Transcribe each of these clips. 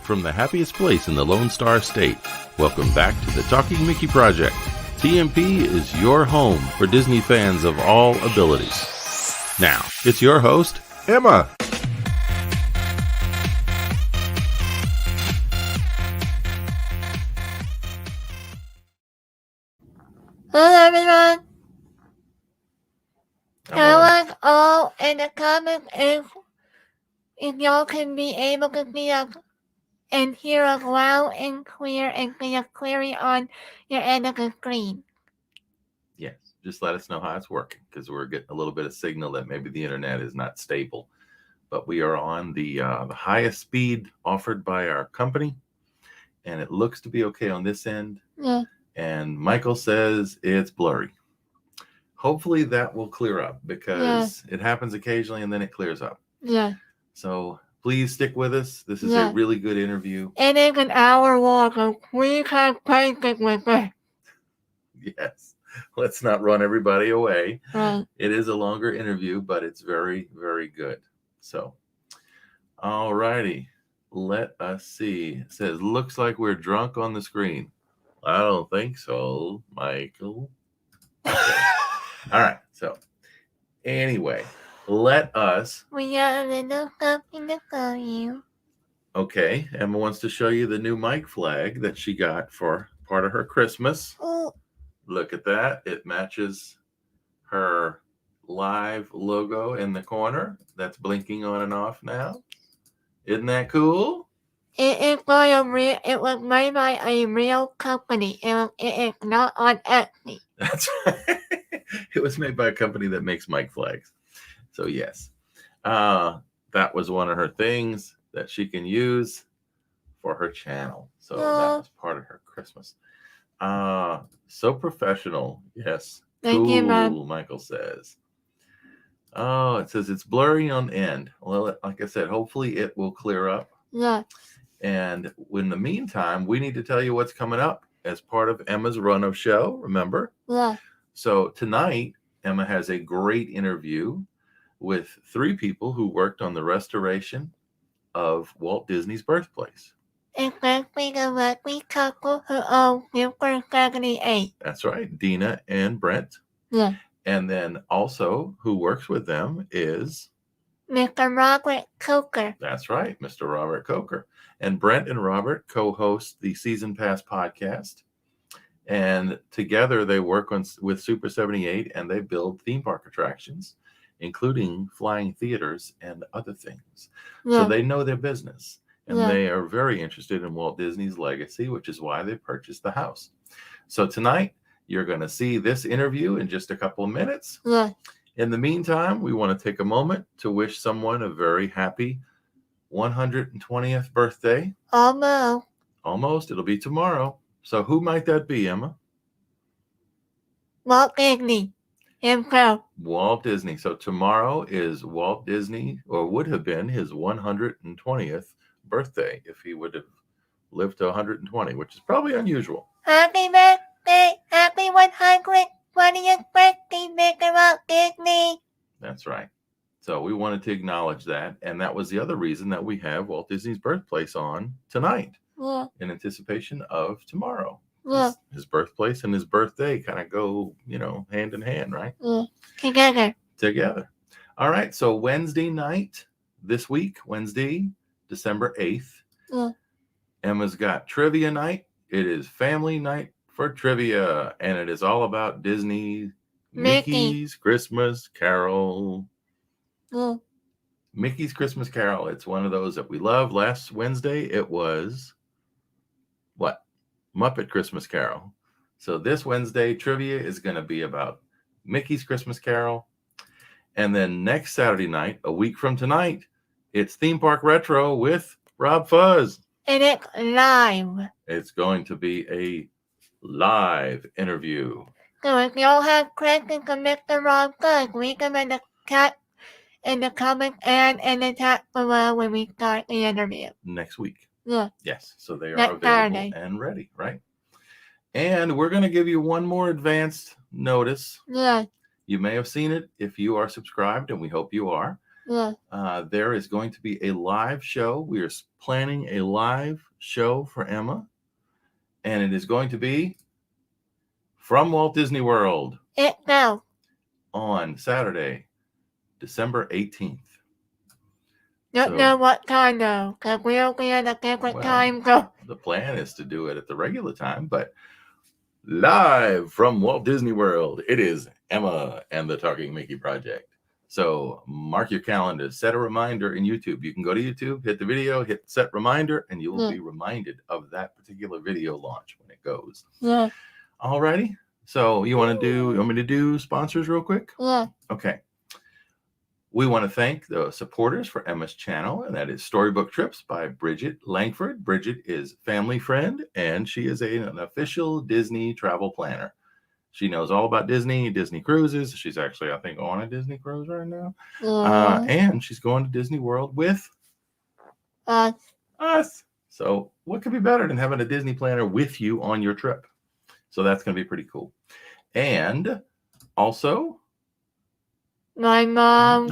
from the happiest place in the Lone Star State. Welcome back to the Talking Mickey Project. TMP is your home for Disney fans of all abilities. Now, it's your host, Emma. Hello, everyone. I want all in the comments if y'all can be able to see us and hear us loud and clear and see us clearly on your end of the screen. Yes, just let us know how it's working because we're getting a little bit of signal that maybe the internet is not stable. But we are on the highest speed offered by our company, and it looks to be okay on this end. Yeah. And Michael says it's blurry. Hopefully that will clear up because it happens occasionally and then it clears up. Yeah. So please stick with us. This is a really good interview. It is an hour long, so please have patience with it. Yes. Let's not run everybody away. Right. It is a longer interview, but it's very, very good. So, all righty. Let us see. It says, looks like we're drunk on the screen. I don't think so, Michael. Okay. All right. So, anyway, let us. We got a little something to tell you. Okay. Emma wants to show you the new mic flag that she got for part of her Christmas. Oh. Look at that. It matches her live logo in the corner. That's blinking on and off now. Isn't that cool? It was made by a real company. It is not on Etsy. That's right. It was made by a company that makes mic flags. So yes, that was one of her things that she can use for her channel. So that was part of her Christmas. So professional. Yes. Thank you, Mom. Michael says. Oh, it says it's blurry on end. Well, like I said, hopefully it will clear up. Yeah. And in the meantime, we need to tell you what's coming up as part of Emma's run of show, remember? Yeah. So tonight, Emma has a great interview with 3 people who worked on the restoration of Walt Disney's Birthplace. Especially the lucky couple who own Super 78. That's right, Dina and Brent. Yeah. And then also who works with them is Mr. Robert Coker. That's right, Mr. Robert Coker. And Brent and Robert co-host the Season Pass podcast. And together they work with Super 78 and they build theme park attractions, including flying theaters and other things. Yeah. So they know their business. And they are very interested in Walt Disney's legacy, which is why they purchased the house. So tonight, you're going to see this interview in just a couple of minutes. Yeah. In the meantime, we want to take a moment to wish someone a very happy 120th birthday. Almost. It'll be tomorrow. So who might that be, Emma? Walt Disney himself. Walt Disney. So tomorrow is Walt Disney, or would have been his 120th birthday if he would have lived to 120, which is probably unusual. Happy birthday! Happy 120th birthday, Mr. Walt Disney! That's right. So we wanted to acknowledge that, and that was the other reason that we have Walt Disney's Birthplace on tonight. Yeah. In anticipation of tomorrow. Yeah. His birthplace and his birthday kind of go, hand in hand, right? Yeah. Together. All right. So Wednesday night this week, Wednesday, December 8th. Yeah. Emma's got trivia night. It is family night for trivia, and it is all about Disney Mickey's Christmas Carol. Yeah. Mickey's Christmas Carol. It's one of those that we love. Last Wednesday, it was Muppet Christmas Carol. So this Wednesday, trivia is going to be about Mickey's Christmas Carol. And then next Saturday night, a week from tonight, it's Theme Park Retro with Rob Fuzz. And it's live. It's going to be a live interview. So if y'all have questions for Mr. Rob Fuzz, leave them in the chat, in the comments, and in the chat below when we start the interview. Next week. Yeah. Yes. So they are Next available Saturday. And ready, right? And we're going to give you one more advanced notice. Yeah. You may have seen it if you are subscribed, and we hope you are. Yeah. There is going to be a live show. We are planning a live show for Emma, and it is going to be from Walt Disney World Go. on Saturday, December 18th. Don't know what time though, because we'll be at a different time. So the plan is to do it at the regular time, but live from Walt Disney World, it is Emma and the Talking Mickey Project. So mark your calendar, set a reminder in YouTube. You can go to YouTube, hit the video, hit set reminder, and you will be reminded of that particular video launch when it goes. Yeah. Alrighty. So you want me to do sponsors real quick? Yeah. Okay. We want to thank the supporters for Emma's channel, and that is Storybook Trips by Bridget Langford. Bridget is family friend, and she is an official Disney travel planner. She knows all about Disney cruises. She's actually, I think, on a Disney cruise right now. And she's going to Disney World with us. So what could be better than having a Disney planner with you on your trip? So that's going to be pretty cool. And also, my mom.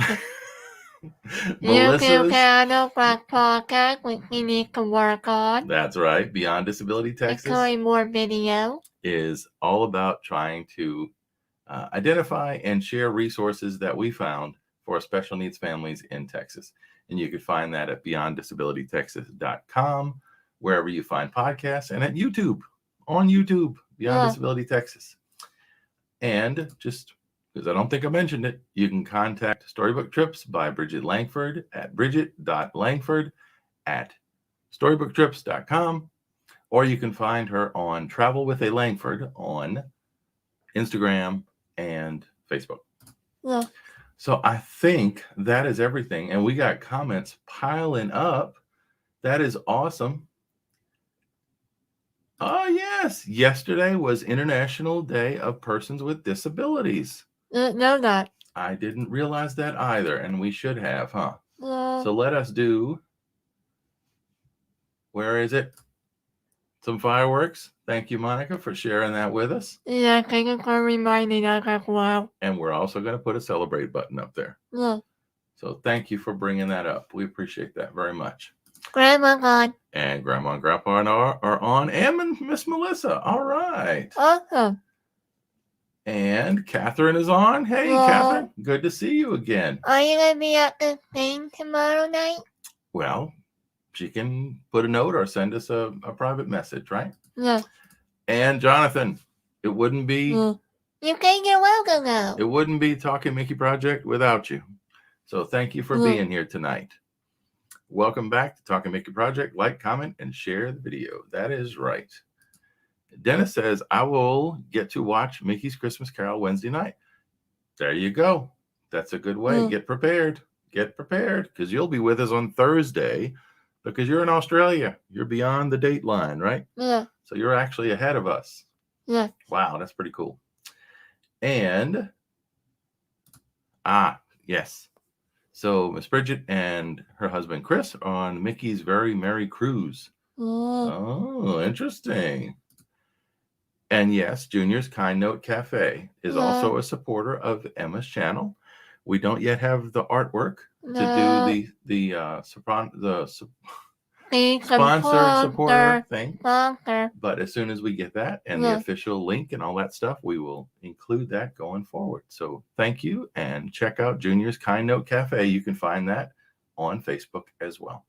YouTube channel podcast, which we need to work on. That's right. Beyond Disability Texas. Recording more video. Is all about trying to identify and share resources that we found for special needs families in Texas. And you can find that at beyonddisabilitytexas.com, wherever you find podcasts, and at YouTube, on YouTube, Beyond Disability Texas. And just because I don't think I mentioned it, you can contact Storybook Trips by Bridget Langford at bridget.langford@storybooktrips.com, or you can find her on Travel with a Langford on Instagram and Facebook. Yeah. So I think that is everything. And we got comments piling up. That is awesome. Oh, yes. Yesterday was International Day of Persons with Disabilities. No, not. I didn't realize that either, and we should have, huh? Yeah. So let us do, where is it? Some fireworks. Thank you, Monica, for sharing that with us. Yeah, thank you for reminding us as well. And we're also going to put a celebrate button up there. Yeah. So thank you for bringing that up. We appreciate that very much. Grandma gone. And Grandma and Grandpa are on, and Miss Melissa. All right. Awesome. And Catherine is on. Hey, Catherine, good to see you again. Are you going to be at the thing tomorrow night? Well, she can put a note or send us a private message, right? Yeah. And Jonathan, it wouldn't be... You think you're welcome now. It wouldn't be Talking Mickey Project without you. So thank you for being here tonight. Welcome back to Talking Mickey Project. Like, comment, and share the video. That is right. Dennis says, I will get to watch Mickey's Christmas Carol Wednesday night. There you go. That's a good way. Get prepared. Get prepared, because you'll be with us on Thursday, because you're in Australia. You're beyond the date line, right? Yeah. So you're actually ahead of us. Yeah. Wow, that's pretty cool. And, yes. So Miss Bridget and her husband Chris are on Mickey's Very Merry Cruise. Oh, interesting. And yes, Junior's Kind Note Cafe is also a supporter of Emma's channel. We don't yet have the artwork to do the sponsor supporter thing. But as soon as we get that and the official link and all that stuff, we will include that going forward. So thank you, and check out Junior's Kind Note Cafe. You can find that on Facebook as well.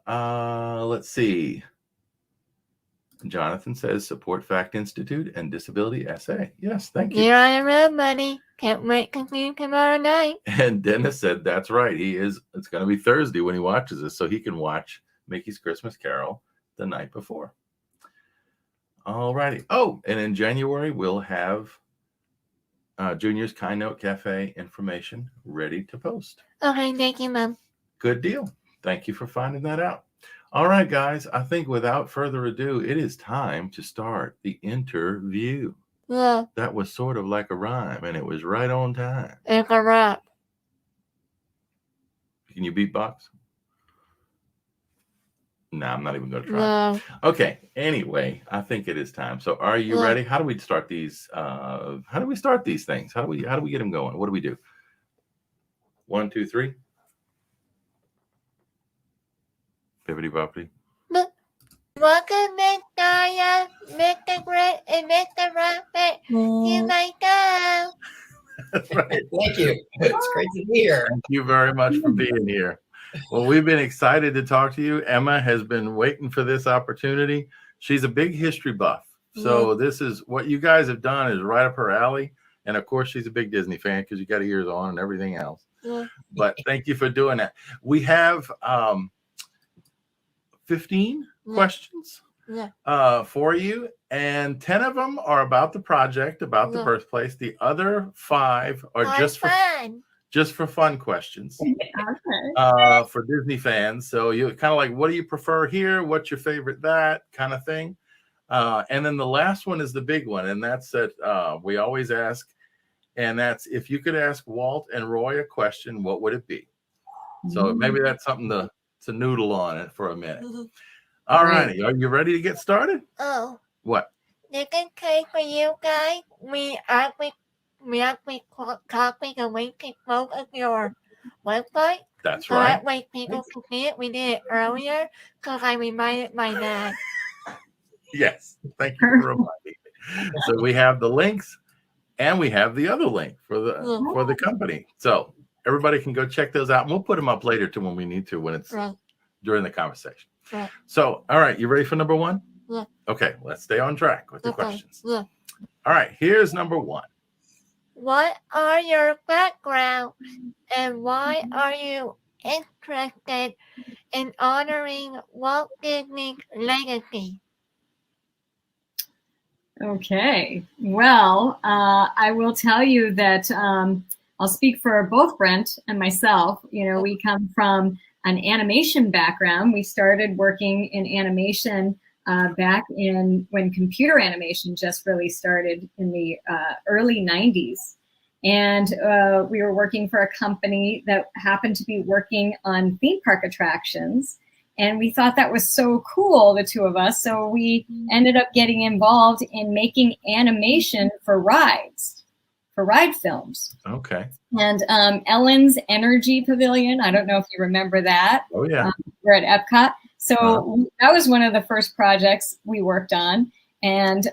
Let's see. Jonathan says Support Fact Institute and Disability SA. Yes, thank you. You're on the road, buddy. Can't wait to see you tomorrow night. And Dennis said that's right. He is. It's going to be Thursday when he watches this, so he can watch Mickey's Christmas Carol the night before. All righty. Oh, and in January, we'll have Junior's Kind Note Cafe information ready to post. Okay, thank you, Mom. Good deal. Thank you for finding that out. All right, guys, I think without further ado, it is time to start the interview. Yeah. That was sort of like a rhyme, and it was right on time. It's a wrap. Can you beatbox? No, I'm not even going to try. No. Okay, anyway, I think it is time. So are you ready? How do we start these? How do we start these things? How do we get them going? What do we do? 1, 2, 3. Bibbidi boppity. Welcome, Mr. Mr. Brent and Mr. Robert. Here I go. That's right. Thank you. It's great to be here. Thank you very much for being here. Well, we've been excited to talk to you. Emma has been waiting for this opportunity. She's a big history buff. So this is what you guys have done is right up her alley. And of course, she's a big Disney fan because you got ears on and everything else. Yeah. But thank you for doing that. We have 15 questions for you. And 10 of them are about the project, about the birthplace. The other 5 are just for fun questions. For Disney fans. So you kind of like, what do you prefer here? What's your favorite that kind of thing? And then the last one is the big one. And that's that we always ask. And that's if you could ask Walt and Roy a question, what would it be? So maybe that's something to noodle on it for a minute. All righty. Are you ready to get started? Oh. What? This is case for you guys. We actually copied a link to both of your website. That's so right. That way people can see it. We did it earlier because I reminded my dad. Yes. Thank you for reminding me. So we have the links and we have the other link for the company. So everybody can go check those out. And we'll put them up later too when we need to, when it's during the conversation. Right. So, all right, you ready for number 1? Yeah. Okay, let's stay on track with the questions. Yeah. All right, here's number 1. What are your backgrounds and why are you interested in honoring Walt Disney's legacy? Okay, well, I will tell you that I'll speak for both Brent and myself. You know, we come from an animation background. We started working in animation back in when computer animation just really started in the early 90s. And we were working for a company that happened to be working on theme park attractions. And we thought that was so cool, the two of us. So we ended up getting involved in making animation for rides, for ride films. Okay. And Ellen's Energy Pavilion, I don't know if you remember that. Oh, yeah. We're at Epcot. So that was one of the first projects we worked on. And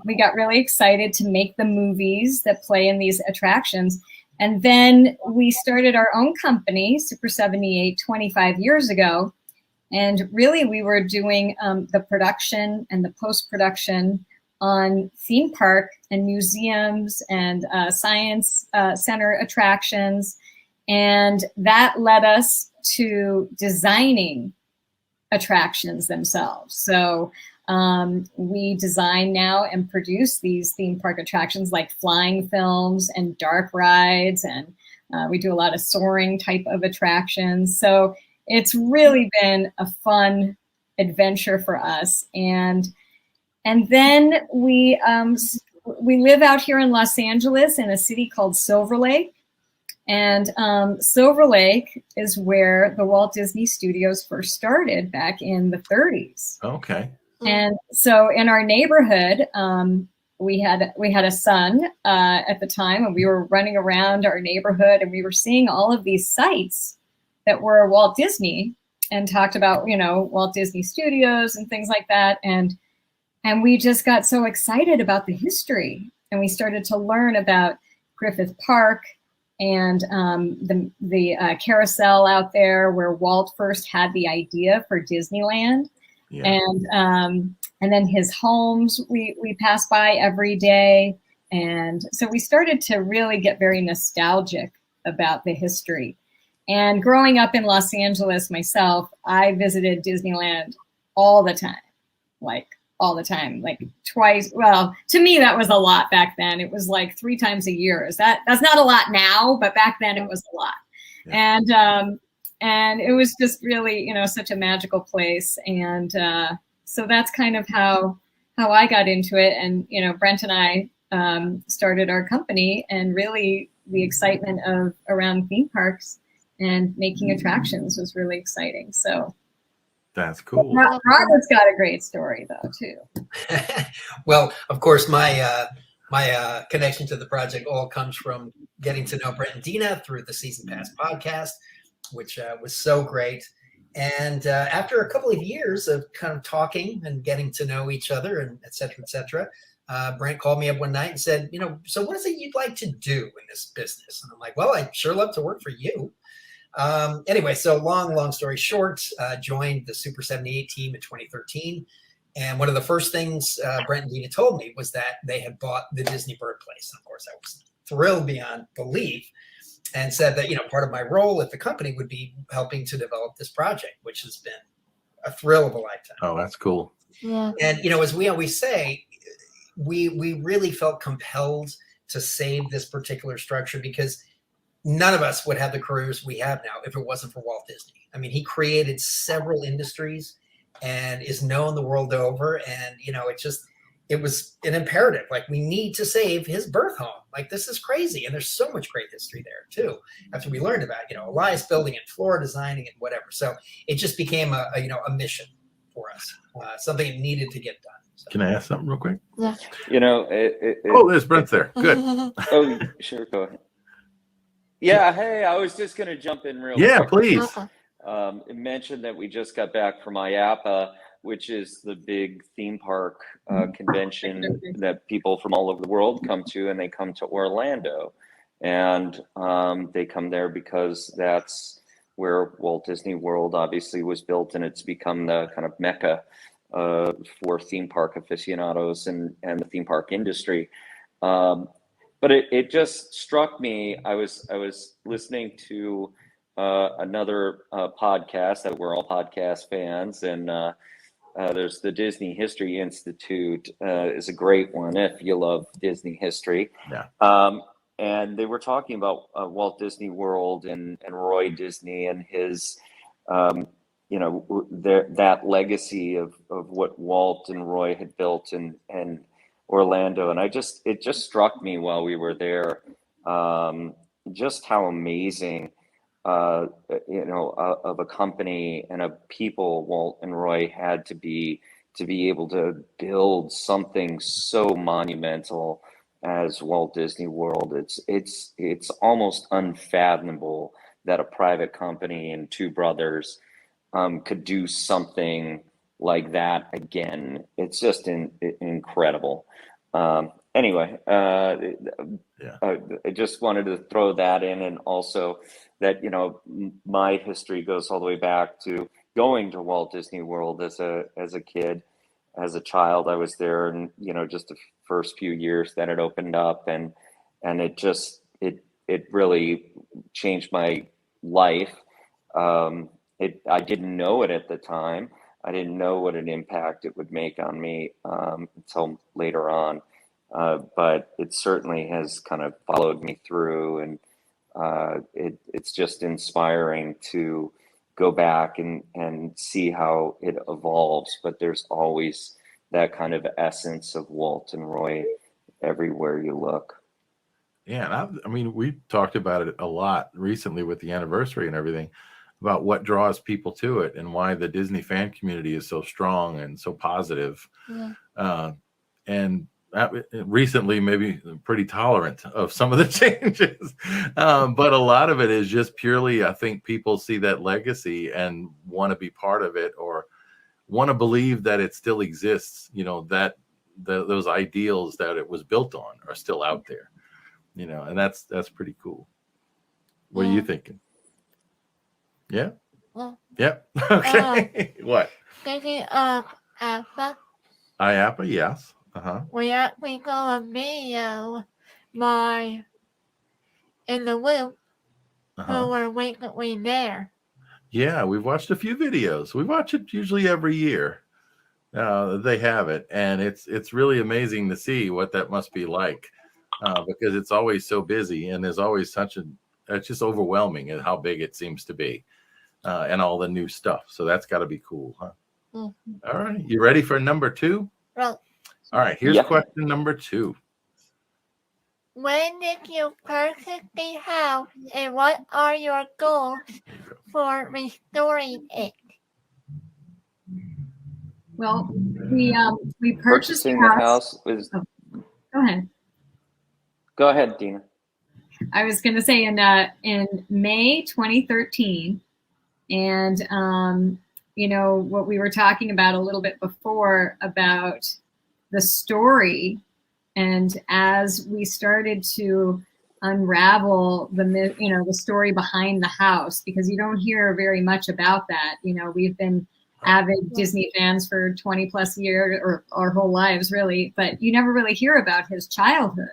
we got really excited to make the movies that play in these attractions. And then we started our own company, Super 78, 25 years ago. And really, we were doing the production and the post-production on theme park and museums and science center attractions. And that led us to designing attractions themselves. So we design now and produce these theme park attractions like flying films and dark rides. And we do a lot of soaring type of attractions. So it's really been a fun adventure for us. And then we live out here in Los Angeles in a city called Silver Lake. And Silver Lake is where the Walt Disney Studios first started back in the 30s. Okay. And so in our neighborhood, we had a son at the time, and we were running around our neighborhood, and we were seeing all of these sites that were Walt Disney, and talked about, you know, Walt Disney Studios and things like that. And we just got so excited about the history, and we started to learn about Griffith Park and the carousel out there where Walt first had the idea for Disneyland. Yeah. And then his homes we pass by every day. And so we started to really get very nostalgic about the history. And growing up in Los Angeles myself, I visited Disneyland all the time, like twice. Well, to me, that was a lot back then. It was like 3 times a year. That's not a lot now, but back then it was a lot. Yeah. And it was just really, you know, such a magical place. And so that's kind of how I got into it. And, you know, Brent and I started our company, and really the excitement of around theme parks and making attractions was really exciting. So that's cool. Robert's got a great story though too. Well, of course, my my connection to the project all comes from getting to know Brent and Dina through the Season Pass podcast, which was so great. And after a couple of years of kind of talking and getting to know each other and et cetera, Brent called me up one night and said, so what is it you'd like to do in this business? And I'm like, well, I'd sure love to work for you. Anyway, so long story short, joined the Super 78 team in 2013. And one of the first things Brent and Dina told me was that they had bought the Disney Birthplace. And of course, I was thrilled beyond belief and said that, part of my role at the company would be helping to develop this project, which has been a thrill of a lifetime. Oh, that's cool. Yeah. And, as we always say, we really felt compelled to save this particular structure because none of us would have the careers we have now if it wasn't for Walt Disney. I mean, he created several industries and is known the world over. And, it was an imperative. Like, we need to save his birth home. Like, this is crazy. And there's so much great history there too. After we learned about, Elias building it, Flora designing it, whatever. So it just became a mission for us, something that needed to get done. So. Can I ask something real quick? Yeah. Oh, there's Brent there. Good. Oh, sure. Go ahead. Yeah. Hey, I was just going to jump in real quick. Please. Okay. Mentioned that we just got back from IAPA, which is the big theme park convention that people from all over the world come to, and they come to Orlando. And they come there because that's where Walt Disney World obviously was built, and it's become the kind of mecca for theme park aficionados and the theme park industry. But it just struck me. I was listening to another podcast that we're all podcast fans, and there's the Disney History Institute is a great one if you love Disney history. Yeah. And they were talking about Walt Disney World and Roy Disney and his that legacy of what Walt and Roy had built in Orlando. And it just struck me while we were there, just how amazing, of a company and a people Walt and Roy had to be able to build something so monumental as Walt Disney World. It's almost unfathomable that a private company and two brothers could do something like that again. It's just incredible. Anyway, I just wanted to throw that in, and also that my history goes all the way back to going to Walt Disney World as a kid. As a child, I was there, and just the first few years that it opened up, and it really changed my life. I didn't know it at the time. I didn't know what an impact it would make on me until later on. But it certainly has kind of followed me through, and it's just inspiring to go back and see how it evolves. But there's always that kind of essence of Walt and Roy everywhere you look. Yeah, and we talked about it a lot recently with the anniversary and everything, about what draws people to it and why the Disney fan community is so strong and so positive. Yeah. And recently, maybe pretty tolerant of some of the changes, but a lot of it is just purely, I think people see that legacy and want to be part of it, or want to believe that it still exists. That those ideals that it was built on are still out there. And that's pretty cool. What are you thinking? Yeah. Well, Yep. Okay. What? Thinking of Alpha. IAPA, yes. We go a video by In the Loop, who were recently there. Yeah, we've watched a few videos. We watch it usually every year. They have it, and it's really amazing to see what that must be like, because it's always so busy, and there's always it's just overwhelming at how big it seems to be, and all the new stuff. So that's got to be cool, huh? Mm-hmm. All right, you ready for number 2? Well, all right, here's question number 2. When did you purchase the house, and what are your goals for restoring it? Well, we purchased Purchasing the house was. Oh, go ahead. Go ahead, Dina. I was going to say in May 2013, and what we were talking about a little bit before about the story, and as we started to unravel the story behind the house, because you don't hear very much about that. We've been avid Disney fans for 20 plus years, or our whole lives really, but you never really hear about his childhood.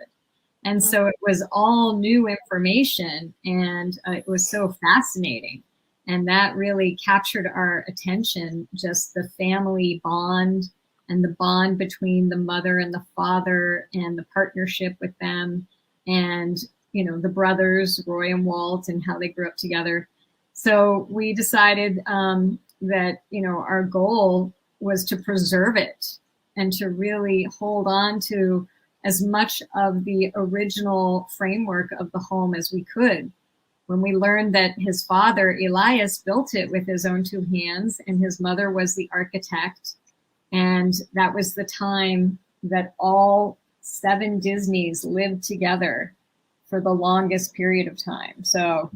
And so it was all new information, and it was so fascinating. And that really captured our attention, just the family bond and the bond between the mother and the father and the partnership with them, and the brothers, Roy and Walt, and how they grew up together. So we decided that our goal was to preserve it and to really hold on to as much of the original framework of the home as we could. When we learned that his father, Elias, built it with his own two hands, and his mother was the architect, and that was the time that all 7 Disneys lived together for the longest period of time. So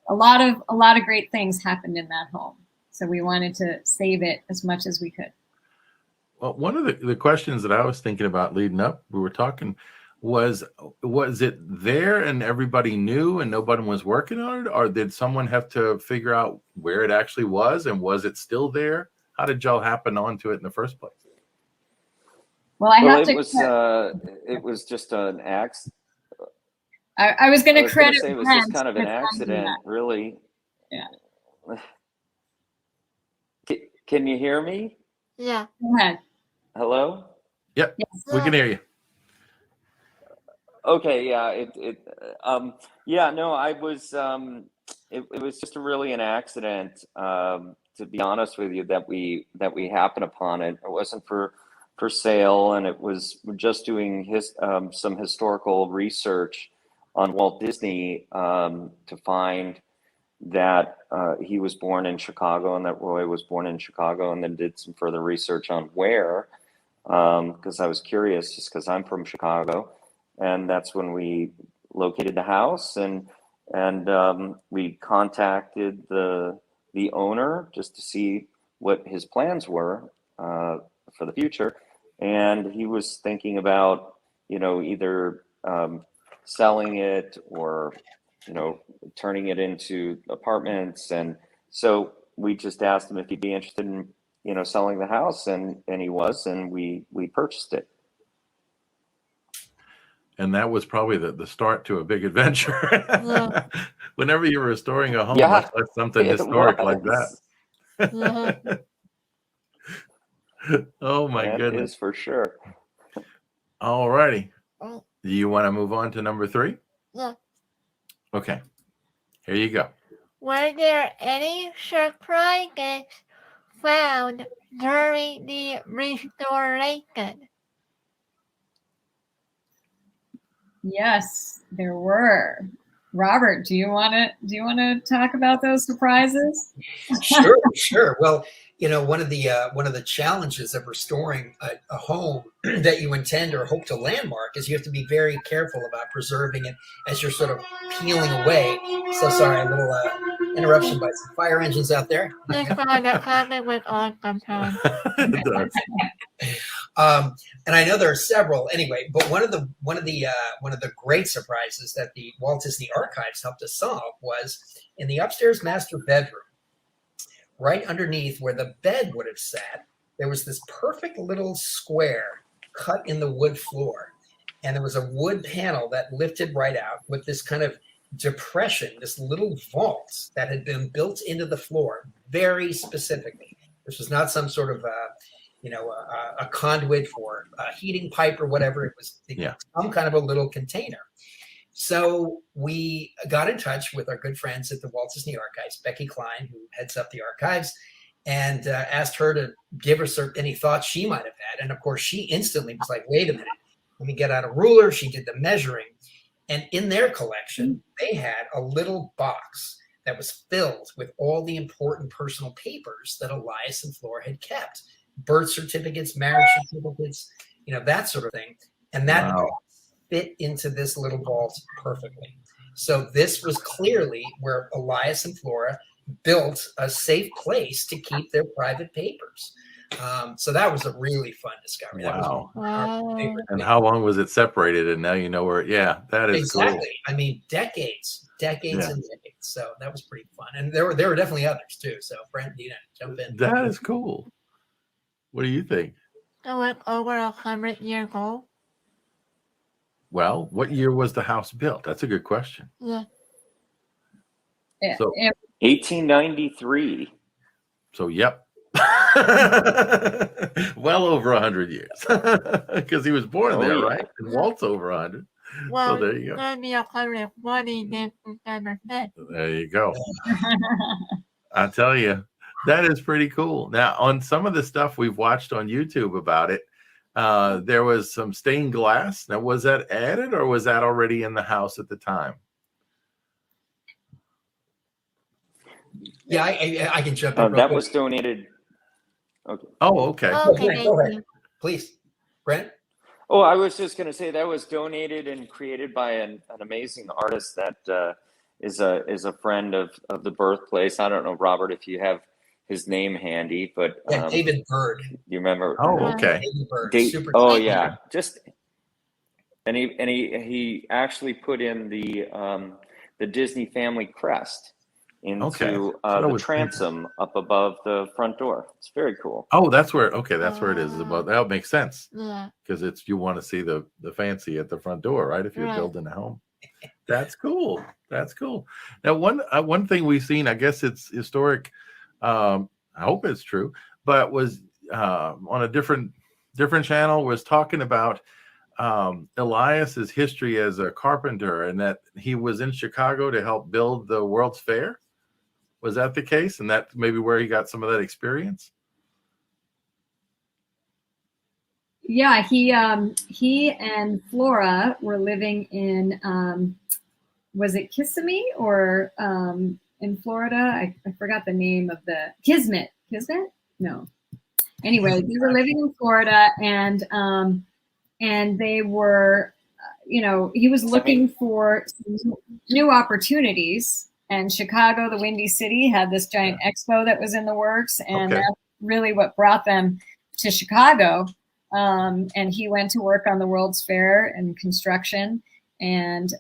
a lot of great things happened in that home. So we wanted to save it as much as we could. Well, one of the questions that I was thinking about leading up, we were talking, was it there and everybody knew and nobody was working on it? Or did someone have to figure out where it actually was, and was it still there? How did y'all happen onto it in the first place? Well, it was just an accident. I was going to credit say it was Brent just kind of an accident, really. Yeah. Can you hear me? Yeah. Go ahead. Hello? Yep, Yes. we can hear you. Okay, yeah. I was. It was just really an accident. To be honest with you, that we happened upon it. It wasn't for sale, and it was just doing some historical research on Walt Disney to find that he was born in Chicago and that Roy was born in Chicago, and then did some further research on where, because I was curious, just because I'm from Chicago. And that's when we located the house, and we contacted the owner just to see what his plans were for the future. And he was thinking about, either selling it or, turning it into apartments. And so we just asked him if he'd be interested in, selling the house, and he was, and we purchased it. And that was probably the start to a big adventure. Yeah. Whenever you're restoring a home, Yeah, that's something it historic was. like that. Oh my That goodness. is for sure. All righty. Oh, Do you want to move on to number 3? yeah. Okay. Here you go. Were there any surprises found during the restoration? Yes, there were. Robert, do you want to talk about those surprises? Sure. Well, one of the challenges of restoring a home that you intend or hope to landmark is you have to be very careful about preserving it as you're sort of peeling away. So sorry, a little interruption by some fire engines out there. This one that happened with us sometimes. It does. And I know there are several anyway, but one of the great surprises that the Walt Disney Archives helped us solve was in the upstairs master bedroom, right underneath where the bed would have sat, there was this perfect little square cut in the wood floor. And there was a wood panel that lifted right out with this kind of depression, this little vault that had been built into the floor very specifically. This was not some sort of a conduit for a heating pipe or whatever. It was some kind of a little container. So we got in touch with our good friends at the Walt Disney Archives, Becky Klein, who heads up the archives, and asked her to give us any thoughts she might have had. And of course, she instantly was like, wait a minute, let me get out a ruler. She did the measuring. And in their collection, they had a little box that was filled with all the important personal papers that Elias and Flora had kept. Birth certificates, marriage certificates, that sort of thing. And that box fit into this little vault perfectly. So this was clearly where Elias and Flora built a safe place to keep their private papers. So that was a really fun discovery. That was Wow. Wow. And how long was it separated? And now you know where. Yeah, that is exactly. cool. I mean, decades Yeah. and decades. So that was pretty fun. And there were definitely others too. So Brent, Dina, jump in. That is cool. What do you think? So like over 100 years old? Well, what year was the house built? That's a good question. Yeah. Yeah, So- 1893. So, yep. Well over 100 years. Because he was born Oh, there, yeah. right? And Walt's over 100. Well, there you go. it's going to be 120 next December 5th. There you go. I tell you, that is pretty cool. Now, on some of the stuff we've watched on YouTube about it, there was some stained glass. Now, was that added or was that already in the house at the time? Yeah, I can jump in. real That quick. was donated. Okay. Oh, okay. Oh, Okay, Brent, go thank ahead. you. Please, Brent. Oh, I was just going to say that was donated and created by an amazing artist that is a friend of the Birthplace. I don't know, Robert, if you have his name handy, but Yeah, David Bird. you remember? Oh, okay. David Bird. Da- Super oh talented. yeah, just and he actually put in the Disney family crest into Okay. So that the was- transom up above the front door. It's very cool. Oh, that's where. Okay, that's where it is. About that makes sense Yeah. because it's you want to see the fancy at the front door, right? If you're Right. building a home, that's cool. That's cool. Now, one thing we've seen, I guess it's historic. I hope it's true, but was on a different channel was talking about Elias's history as a carpenter and that he was in Chicago to help build the World's Fair. Was that the case? And that maybe where he got some of that experience? Yeah, he and Flora were living in was it Kissimmee or in Florida? I forgot the name of the Kismet. Kismet? No. Anyway, they were living in Florida and they were he was looking for new opportunities. And Chicago, the Windy City, had this giant expo that was in the works, and that's really what brought them to Chicago. And he went to work on the World's Fair and construction, and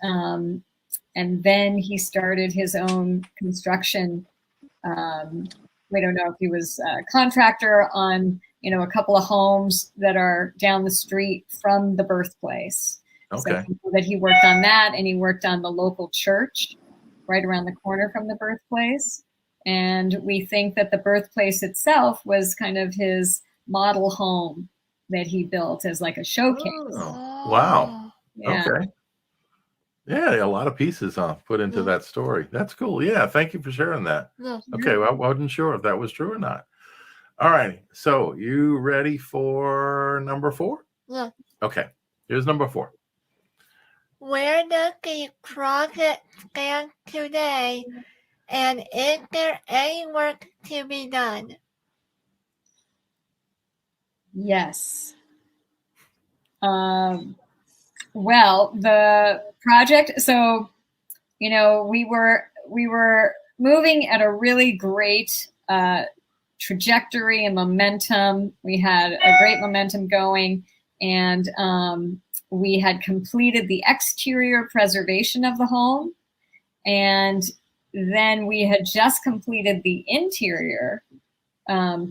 then he started his own construction. We don't know if he was a contractor on a couple of homes that are down the street from the Birthplace. Okay. So that he worked on that, and he worked on the local church right around the corner from the Birthplace. And we think that the Birthplace itself was kind of his model home that he built as like a showcase. Oh, wow. Yeah. Okay. Yeah, a lot of pieces put into that story. That's cool. Yeah, thank you for sharing that. Yeah. Okay, well, I wasn't sure if that was true or not. All right, so you ready for number 4? Yeah. Okay, here's number 4. Where does the project stand today, and is there any work to be done? Yes. Well, the project. So, we were moving at a really great trajectory and momentum. We had a great momentum going, and we had completed the exterior preservation of the home, and then we had just completed the interior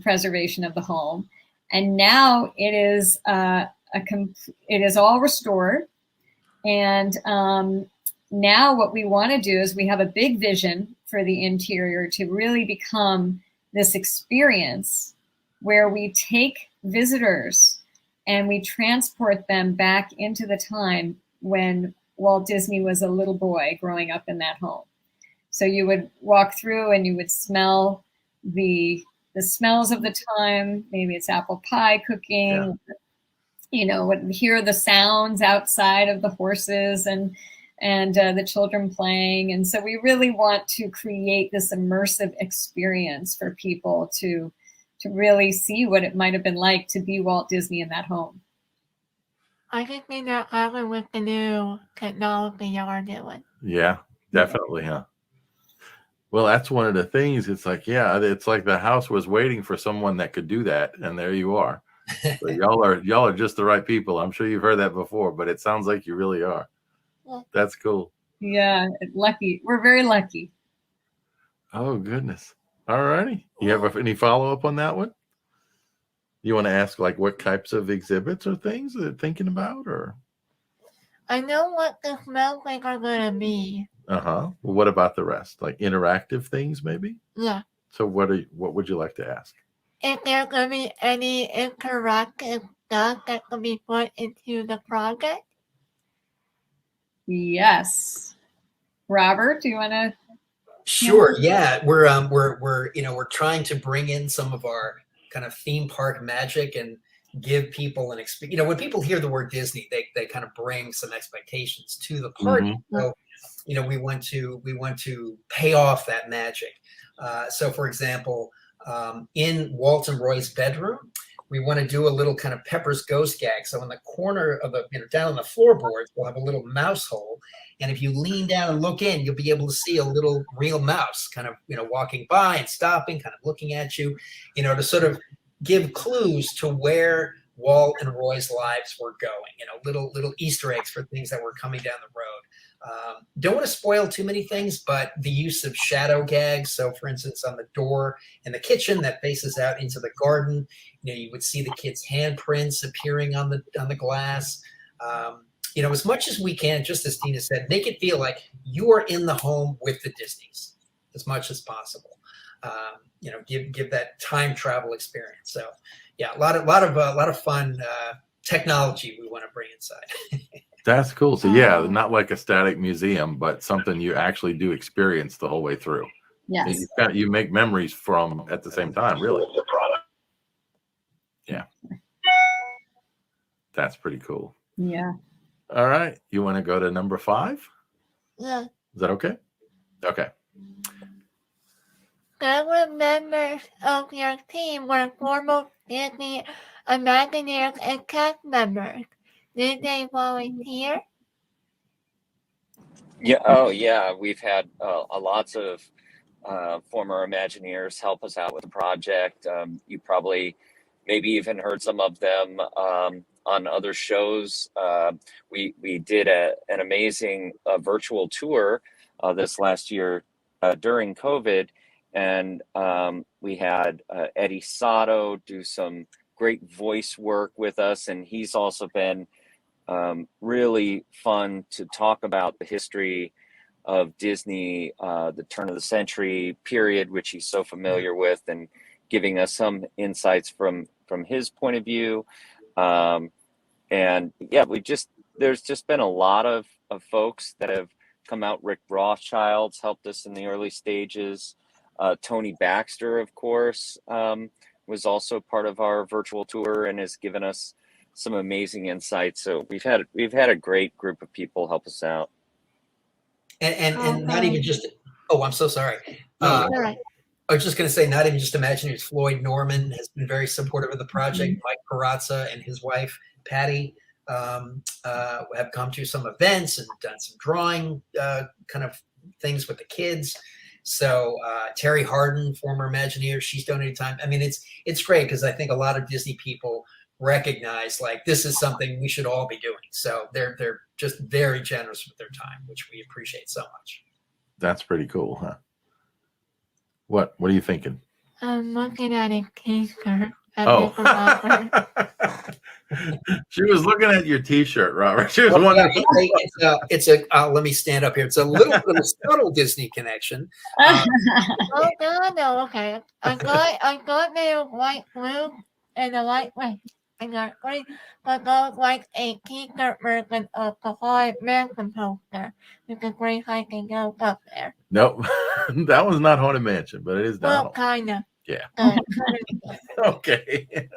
preservation of the home, and now it is it is all restored. And now what we want to do is we have a big vision for the interior to really become this experience where we take visitors and we transport them back into the time when Walt Disney was a little boy growing up in that home. So you would walk through and you would smell the smells of the time. Maybe it's apple pie cooking. Would hear the sounds outside of the horses and the children playing. And so we really want to create this immersive experience for people to really see what it might have been like to be Walt Disney in that home. I think they know happen with the new technology y'all doing. Yeah, definitely, huh? Well, that's one of the things. It's like, yeah, it's like the house was waiting for someone that could do that, and there you are. So y'all are just the right people. I'm sure you've heard that before, but it sounds like you really are. Yeah. That's cool. Yeah, lucky. We're very lucky. Oh, goodness. All righty. You have any follow-up on that one? You want to ask, like, what types of exhibits or things they're thinking about, or? I know what the smells like are gonna be. Uh-huh. Well, what about the rest? Like interactive things, maybe? Yeah. So what would you like to ask? If there gonna be any interactive stuff that can be put into the project? Yes. Robert, do you want to? Sure. Yeah, we're trying to bring in some of our kind of theme park magic and give people an experience. When people hear the word Disney, they kind of bring some expectations to the party. Mm-hmm. So, we want to pay off that magic. So, for example, in Walt and Roy's bedroom, we want to do a little kind of Pepper's ghost gag. So in the corner of the, down on the floorboards, we'll have a little mouse hole. And if you lean down and look in, you'll be able to see a little real mouse kind of, walking by and stopping, kind of looking at you, to sort of give clues to where Walt and Roy's lives were going, little Easter eggs for things that were coming down the road. Don't want to spoil too many things, but the use of shadow gags. So, for instance, on the door in the kitchen that faces out into the garden, you would see the kids' handprints appearing on the glass. As much as we can, just as Dina said, make it feel like you are in the home with the Disneys as much as possible. Give that time travel experience. So, yeah, a lot of fun technology we want to bring inside. That's cool. So yeah, not like a static museum, but something you actually do experience the whole way through. Yes. You make memories from at the same time, really. Yeah. That's pretty cool. Yeah. All right. You want to go to number 5? Yeah. Is that okay? Okay. Several members of your team were former Disney Imagineers and cast members. Did they volunteer? Yeah. Oh, yeah. We've had lots of former Imagineers help us out with the project. You probably maybe even heard some of them on other shows. We did an amazing virtual tour this last year during COVID, and we had Eddie Sato do some great voice work with us, and he's also been really fun to talk about the history of Disney, the turn of the century period, which he's so familiar with, and giving us some insights from his point of view. And yeah, there's just been a lot of folks that have come out. Rick Rothschild's helped us in the early stages. Tony Baxter, of course, was also part of our virtual tour and has given us some amazing insights. So we've had a great group of people help us out. And not even just, I'm so sorry. Right. I was just going to say, not even just Imagineers. Floyd Norman has been very supportive of the project. Mike Perazza and his wife, Patty, have come to some events and done some drawing kind of things with the kids. So Terry Harden, former Imagineer, she's donated time. I mean, it's great because I think a lot of Disney people recognize like this is something we should all be doing. So they're just very generous with their time, which we appreciate so much. That's pretty cool, huh? What are you thinking? I'm looking at a t-shirt. Oh. She was looking at your t-shirt, Robert. She was wondering. It's a let me stand up here. It's a little bit of a subtle Disney connection. Oh no, okay. I got the white blue and the light red. I got green, but those like a t-shirt version of the Haunted Mansion poster with the gray hiking goes up there. Nope. That was not Haunted Mansion, but it is Well, Donald. kinda. Yeah. Okay.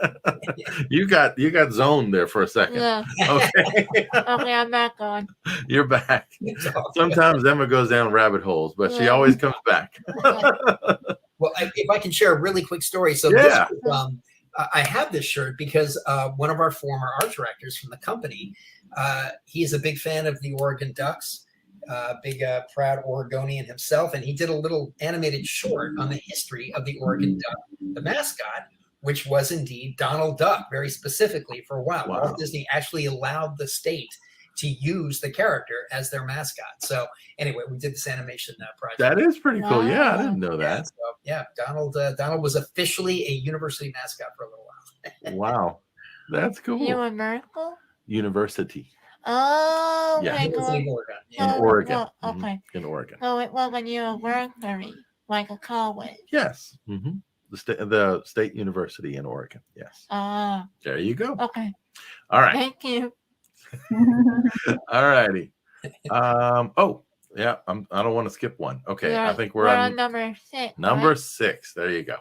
You got zoned there for a second. Yeah. Okay. Okay, I'm back on. You're back. Sometimes Emma goes down rabbit holes, but she always comes back. Well, if I can share a really quick story. So yeah. this was, I have this shirt because one of our former art directors from the company, he's a big fan of the Oregon Ducks, big proud Oregonian himself, and he did a little animated short on the history of the Oregon Duck, the mascot, which was indeed Donald Duck, very specifically for a while. Wow. Walt Disney actually allowed the state to use the character as their mascot. So anyway, we did this animation project. That is pretty cool. Yeah, I Wow. didn't know that. Donald was officially a university mascot for a little while. Wow, that's cool. Universal? University Oh, Yeah. my University God. of Oregon. in Yeah. Oh, Oregon. well, okay. In Oregon. So it was a university, like a college. Yes. The state university in Oregon. Yes. Ah, There you go. okay. All right. Thank you. All righty. Oh, yeah. I don't want to skip one. Okay. I think we're on number 6. number right? 6. There you go.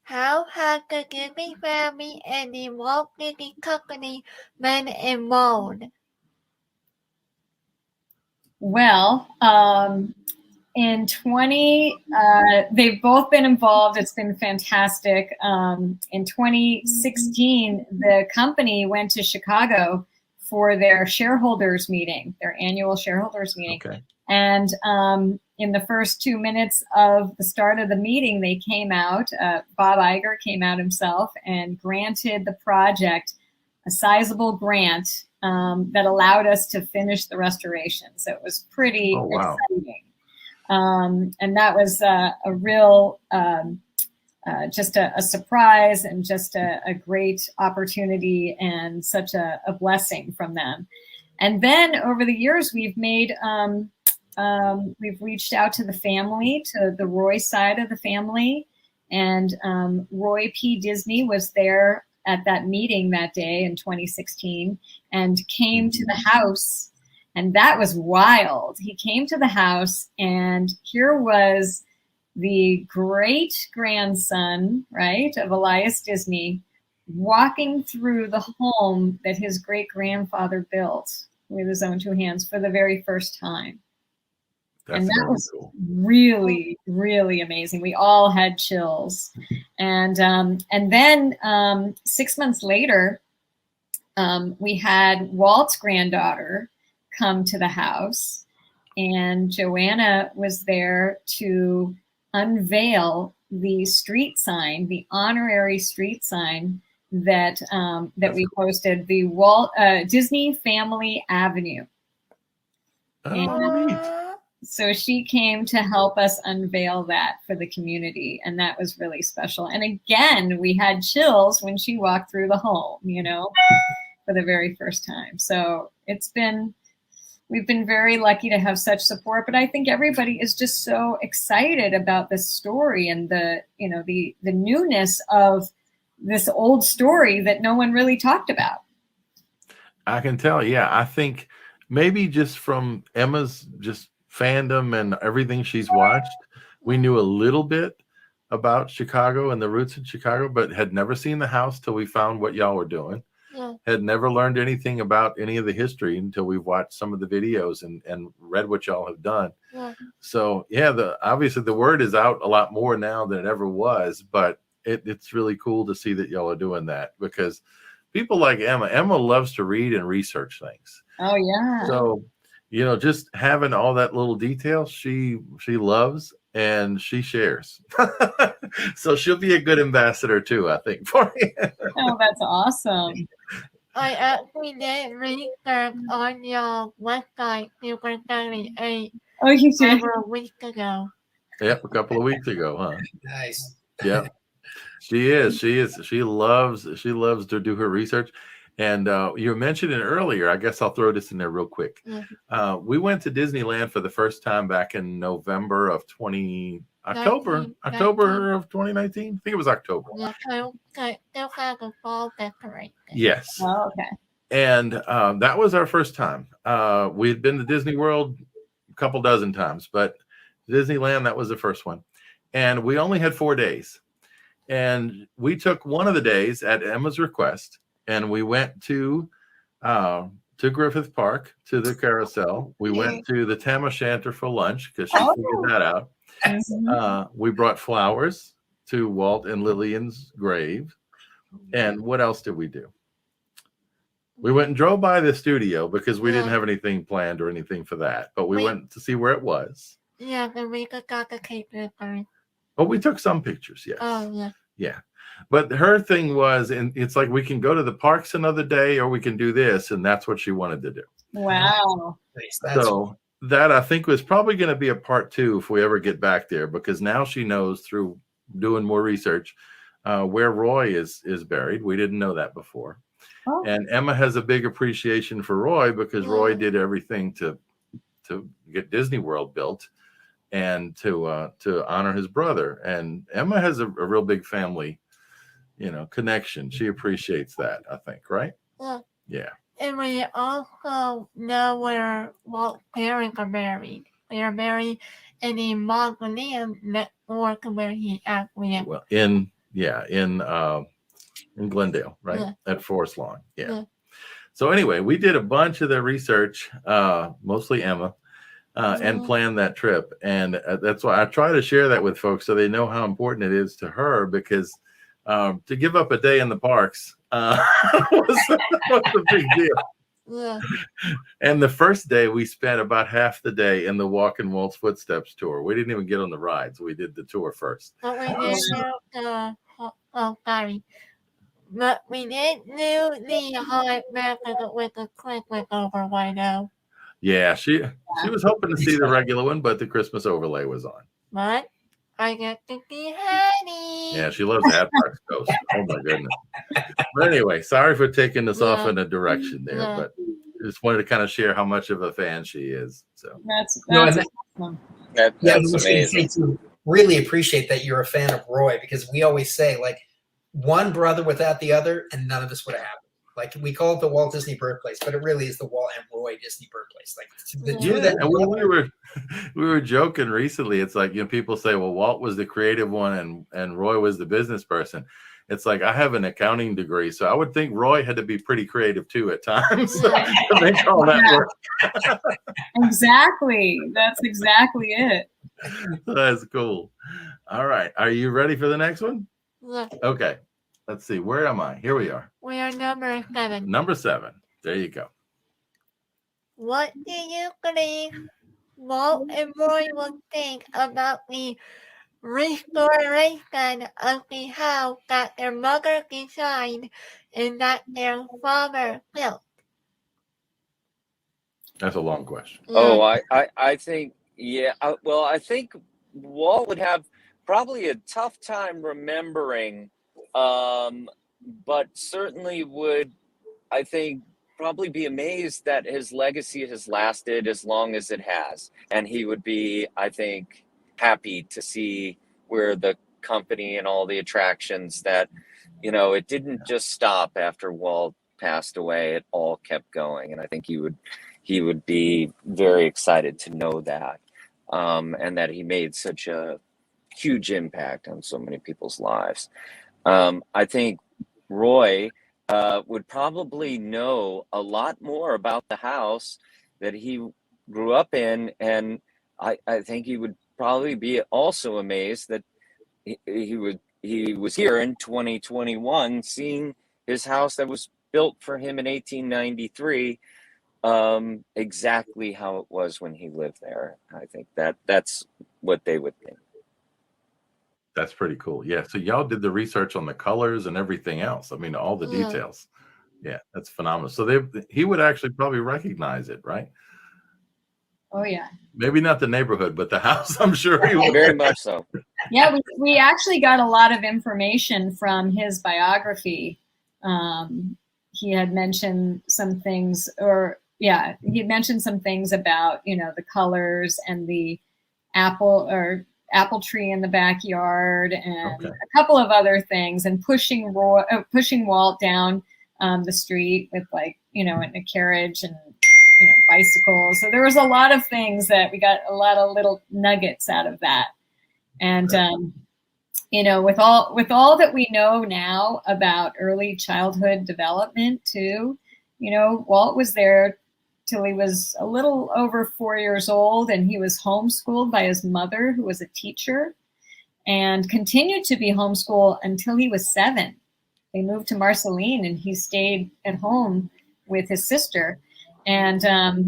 How have the Disney family and the Walt Disney Company been involved? Well, in they've both been involved. It's been fantastic. In 2016, the company went to Chicago for their shareholders meeting, their annual shareholders meeting. Okay. And in the first 2 minutes of the start of the meeting, they came out, Bob Iger came out himself and granted the project a sizable grant that allowed us to finish the restoration. So it was pretty exciting. And that was a real, just a surprise and just a great opportunity and such a blessing from them. And then over the years, we've made, we've reached out to the family, to the Roy side of the family. And Roy P. Disney was there at that meeting that day in 2016 and came to the house. And that was wild. He came to the house and here was the great grandson, right, of Elias Disney walking through the home that his great grandfather built with his own 2 hands for the very first time. And that was really, really amazing. We all had chills. And then 6 months later, we had Walt's granddaughter come to the house, and Joanna was there to unveil the street sign, the honorary street sign that we posted, the Walt Disney Family Avenue. Oh, neat. So she came to help us unveil that for the community, and that was really special. And again, we had chills when she walked through the home, for the very first time. So we've been very lucky to have such support, but I think everybody is just so excited about this story and the newness of this old story that no one really talked about. I can tell. Yeah. I think maybe just from Emma's just fandom and everything she's watched, we knew a little bit about Chicago and the roots in Chicago, but had never seen the house till we found what y'all were doing. Yeah. Had never learned anything about any of the history until we watched some of the videos and read what y'all have done. Yeah. So yeah, obviously the word is out a lot more now than it ever was, but it's really cool to see that y'all are doing that, because people like Emma loves to read and research things. Oh yeah. So just having all that little detail, she loves and she shares. So she'll be a good ambassador too, I think, for you. Oh, that's awesome. I actually did research on your website, Super 78, Oh, you did? over a week ago. Yep, a couple of weeks ago, huh? Nice. Yeah. She is. She loves to do her research. And you were mentioning earlier, I guess I'll throw this in there real quick. Mm-hmm. We went to Disneyland for the first time back in November of October of 2019. I think it was October. Yeah, still have a fall decoration. Yes. Oh, okay. And that was our first time. We had been to Disney World a couple dozen times, but Disneyland, that was the first one. And we only had 4 days. And we took one of the days at Emma's request, and we went to Griffith Park, to the carousel. We went to the Tam O'Shanter for lunch because she figured that out. We brought flowers to Walt and Lillian's grave. And what else did we do? We went and drove by the studio because we didn't have anything planned or anything for that, but we went to see where it was. Yeah, and we got the cake first. Oh, we took some pictures, yes. Oh, yeah. Yeah. But her thing was, and it's like, we can go to the parks another day or we can do this. And that's what she wanted to do. Wow. Nice. So that, I think, was probably going to be a part 2 if we ever get back there, because now she knows through doing more research where Roy is buried. We didn't know that before. Oh. And Emma has a big appreciation for Roy because Roy did everything to get Disney World built and to honor his brother. And Emma has a real big family, connection. She appreciates that, I think, right? Yeah. Yeah. And we also know where Walt's parents are buried. They are buried in the mausoleum network where he actually is. Well, in Glendale, right? Yeah. At Forest Lawn. Yeah. So anyway, we did a bunch of the research, mostly Emma, and planned that trip. And that's why I try to share that with folks so they know how important it is to her, because to give up a day in the parks was a big deal. Yeah. And the first day we spent about half the day in the Walk in Walt's Footsteps tour. We didn't even get on the rides. We did the tour first. But we did But we did do the hard method with the click over window. Yeah, she was hoping to see the regular one, but the Christmas overlay was on. But I get to see Honey. Yeah, she loves that Parks Ghost. Oh my goodness. But anyway, sorry for taking us off in a direction there, but just wanted to kind of share how much of a fan she is. So That's awesome. That's amazing. To really appreciate that you're a fan of Roy, because we always say, like, one brother without the other, and none of this would have happened. Like, we call it the Walt Disney Birthplace, but it really is the Walt and Roy Disney Birthplace. Like, the two that. And we were joking recently. It's like, people say, well, Walt was the creative one and Roy was the business person. It's like, I have an accounting degree, so I would think Roy had to be pretty creative too at times to make all that work. Exactly. That's exactly it. That's cool. All right. Are you ready for the next one? Yeah. Okay. Let's see. Where am I? Here we are. We are number 7. Number 7. There you go. What do you believe Walt and Roy will think about the restoration of the house that their mother designed and that their father built? That's a long question. Oh, I think, I think Walt would have probably a tough time remembering, but certainly would, I think, probably be amazed that his legacy has lasted as long as it has. And he would be, I think, happy to see where the company and all the attractions that, it didn't just stop after Walt passed away. It all kept going. And I think he would be very excited to know that, and that he made such a huge impact on so many people's lives. I think Roy would probably know a lot more about the house that he grew up in, and I think he would probably be also amazed that he was here in 2021 seeing his house that was built for him in 1893 exactly how it was when he lived there. I think that's what they would think. That's pretty cool. Yeah. So y'all did the research on the colors and everything else. I mean, all the details. Yeah, that's phenomenal. So he would actually probably recognize it, right? Oh yeah. Maybe not the neighborhood, but the house, I'm sure he would. Very much so. Yeah, we actually got a lot of information from his biography. He had mentioned some things, he had mentioned some things about, the colors and the apple tree in the backyard and a couple of other things, and pushing Walt down the street with, like, in a carriage and bicycles. So there was a lot of things that we got a lot of little nuggets out of that. And with all that we know now about early childhood development too, Walt was there till he was a little over 4 years old, and he was homeschooled by his mother, who was a teacher, and continued to be homeschooled until he was 7. they moved to Marceline, and he stayed at home with his sister. And yeah.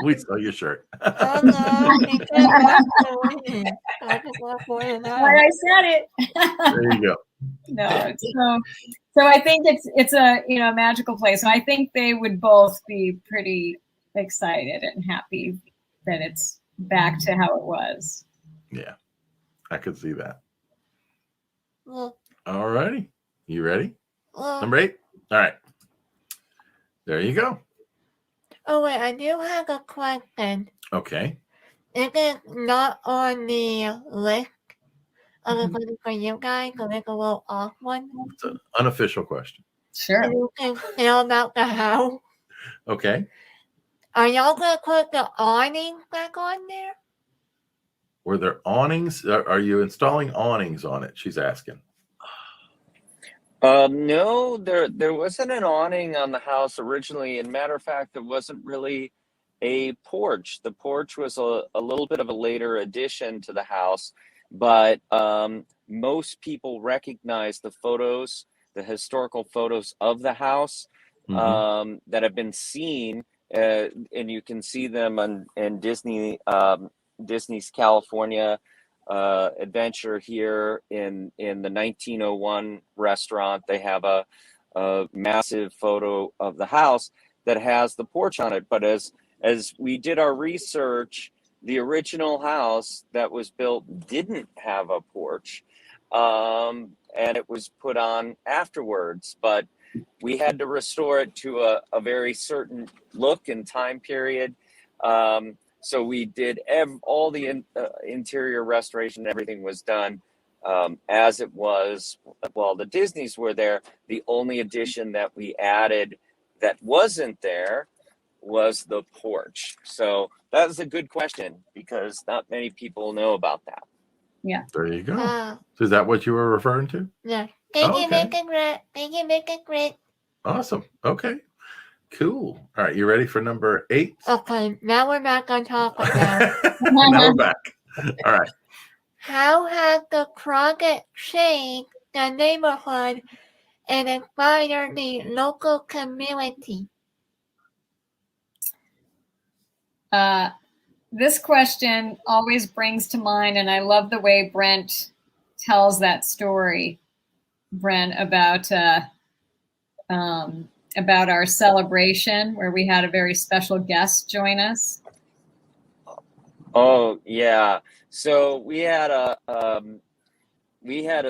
We saw your shirt. Oh no, he came back to me. I just want to point it out. Why I said it. There you go. No, so I think it's a magical place. So I think they would both be pretty excited and happy that it's back to how it was. Yeah, I could see that. Well, All righty. You ready? well, Number 8? All right. There you go. oh wait, I do have a question. Okay. It is not on the list of the question for you guys, so it's a little off one. It's an unofficial question. Sure. You can tell about the house. Okay. Are y'all gonna put the awning back on there? Were there awnings? Are you installing awnings on it? She's asking. No, there wasn't an awning on the house originally. And matter of fact, there wasn't really a porch. The porch was a little bit of a later addition to the house, but most people recognize the photos, the historical photos of the house that have been seen, and you can see them in Disney's California adventure here in the 1901 restaurant. They have a massive photo of the house that has the porch on it. But as we did our research, the original house that was built didn't have a porch, and it was put on afterwards. But we had to restore it to a very certain look and time period. So we did all the interior restoration. Everything was done as it was while the Disneys were there. The only addition that we added that wasn't there was the porch. So that was a good question, because not many people know about that. Yeah. There you go. So is that what you were referring to? Yeah. Thank you, Okay. make it great. Thank you, make it great. Awesome. Okay. Cool. All right. You ready for number 8? Okay, now we're back on topic now. Now we're back. All right. How has the project changed the neighborhood and inspired the local community? This question always brings to mind, and I love the way Brent tells that story, Brent, about our celebration where we had a very special guest join us. Oh yeah. So we had a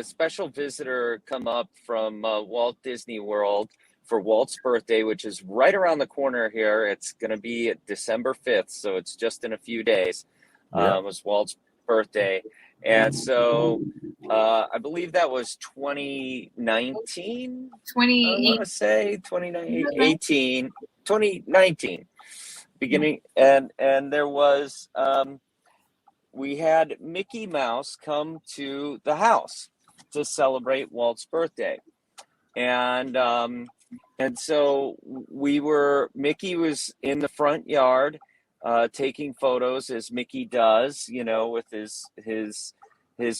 special visitor come up from Walt Disney World for Walt's birthday, which is right around the corner here. It's going to be December 5th, so it's just in a few days. It was Walt's birthday. And so I believe that was 2019. 2019 beginning. And there was, we had Mickey Mouse come to the house to celebrate Walt's birthday. And so Mickey was in the front yard, taking photos, as Mickey does, with his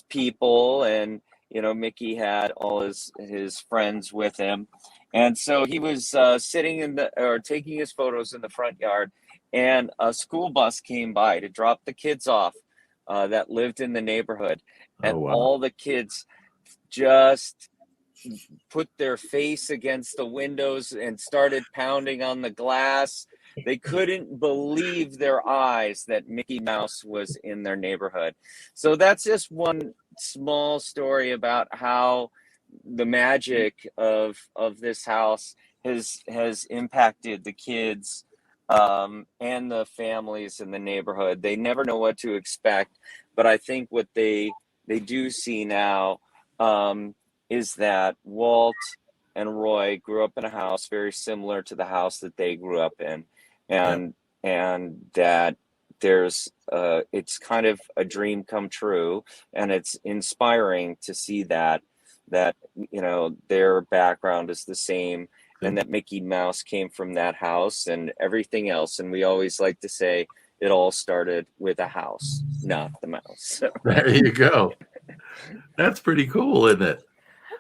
people, and Mickey had all his friends with him, and so he was sitting taking his photos in the front yard, and a school bus came by to drop the kids off that lived in the neighborhood, and all the kids just put their face against the windows and started pounding on the glass. They couldn't believe their eyes that Mickey Mouse was in their neighborhood. So that's just one small story about how the magic of this house has impacted the kids and the families in the neighborhood. They never know what to expect, but I think what they do see now is that Walt and Roy grew up in a house very similar to the house that they grew up in, and that there's it's kind of a dream come true, and it's inspiring to see that their background is the same, and that Mickey Mouse came from that house and everything else. And we always like to say it all started with a house, not the mouse. There you go. That's pretty cool, isn't it?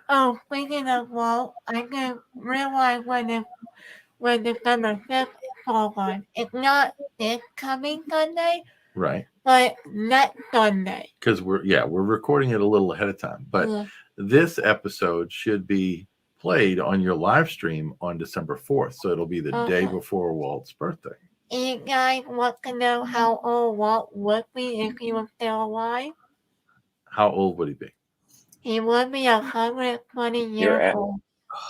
Oh, speaking of Walt, I didn't realize when December 5th fall on. It's not this coming Sunday, Right. but next Sunday. Because we're recording it a little ahead of time. But Yeah. this episode should be played on your live stream on December 4th. So it'll be the day Okay. before Walt's birthday. You guys want to know how old Walt would be if he was still alive? How old would he be? He would be 120 You're years at- old.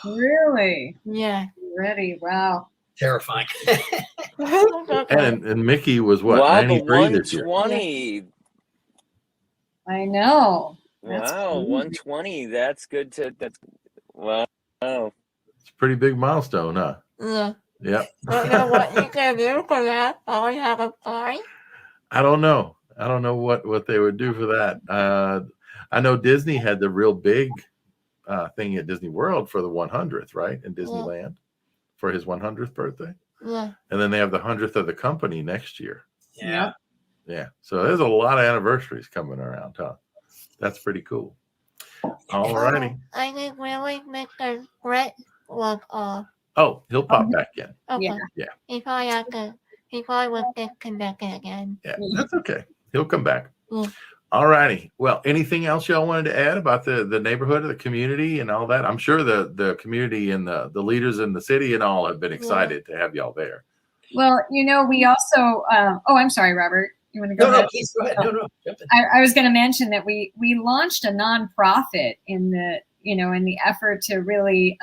Really? Yeah. Ready? Wow. Terrifying. And Mickey was what, wow, the 93 this year? 120. I know. That's Wow, crazy. 120. That's good wow. It's a pretty big milestone, huh? Yeah. Yep. Don't know what you can do for that. Probably have a party. I don't know. I don't know what they would do for that. I know Disney had the real big thing at Disney World for the 100th, right? In Disneyland for his 100th birthday. Yeah. And then they have the 100th of the company next year. Yeah. Yeah. So there's a lot of anniversaries coming around, huh? That's pretty cool. All righty. I think really Mr. Brent was off. Oh, he'll pop back in. Okay. Yeah. He probably was disconnected again. Yeah, that's okay. He'll come back. Yeah. All righty. Well, anything else y'all wanted to add about the neighborhood or the community and all that? I'm sure the community and the leaders in the city and all have been excited to have y'all there. Well, we also, I'm sorry, Robert. You want to go No, ahead? please go ahead. No, jump in. I was going to mention that we launched a nonprofit in the effort to really,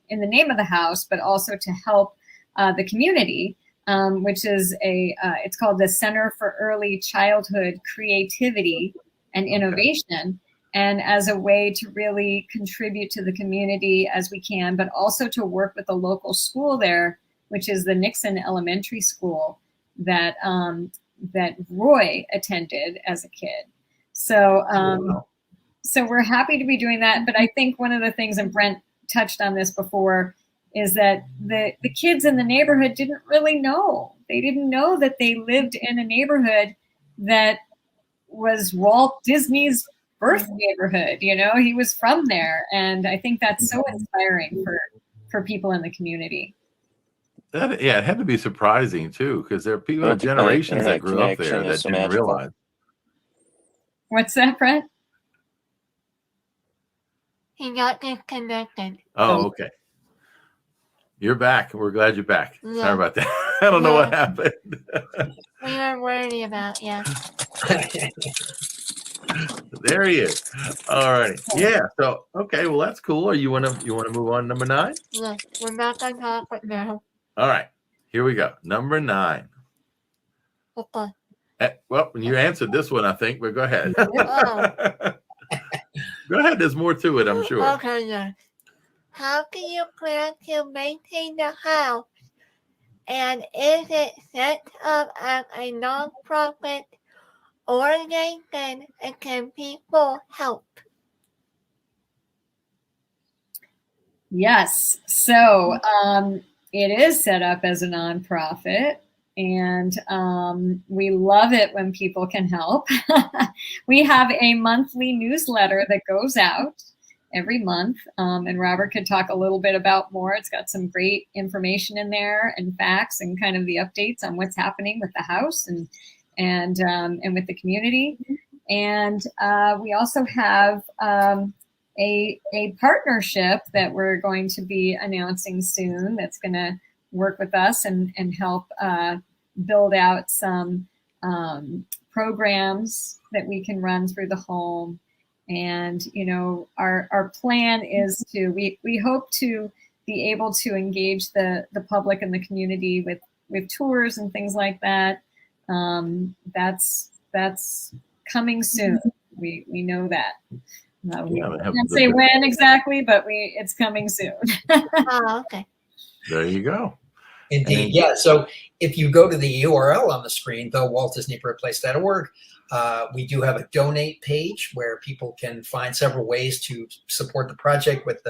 in the name of the house, but also to help the community, which is it's called the Center for Early Childhood Creativity and Innovation. And as a way to really contribute to the community as we can, but also to work with the local school there, which is the Nixon Elementary School that Roy attended as a kid. So, so we're happy to be doing that. But I think one of the things, and Brent touched on this before, is that the kids in the neighborhood didn't really know. They didn't know that they lived in a neighborhood that was Walt Disney's birth neighborhood. He was from there. And I think that's so inspiring for people in the community. It had to be surprising too, because there are people, generations that grew up there that didn't realize. What's that, Brent? He got disconnected. Oh, okay. You're back. We're glad you're back. Yeah. Sorry about that. I don't know what happened. We were worried about you. There he is. All right. Yeah. So okay. Well, that's cool. You want to move on to number 9? Yeah, we're not gonna talk right now. All right. Here we go. Number 9. Okay. Well, you answered this one, I think, but go ahead. Oh. Go ahead. There's more to it, I'm sure. Okay, yeah. How can you plan to maintain the house? And is it set up as a non-profit organization, and can people help? Yes. So it is set up as a nonprofit, and we love it when people can help. We have a monthly newsletter that goes out every month, and Robert could talk a little bit about more. It's got some great information in there and facts and kind of the updates on what's happening with the house and with the community. And we also have a partnership that we're going to be announcing soon that's going to work with us and help build out some programs that we can run through the home. And, our plan is we hope to be able to engage the public and the community with tours and things like that. That's coming soon. We know that. We can't say when exactly, but it's coming soon. Oh, okay. There you go. Indeed. Yeah. So if you go to the URL on the screen, thewaltdisneybirthplace.org, we do have a donate page where people can find several ways to support the project with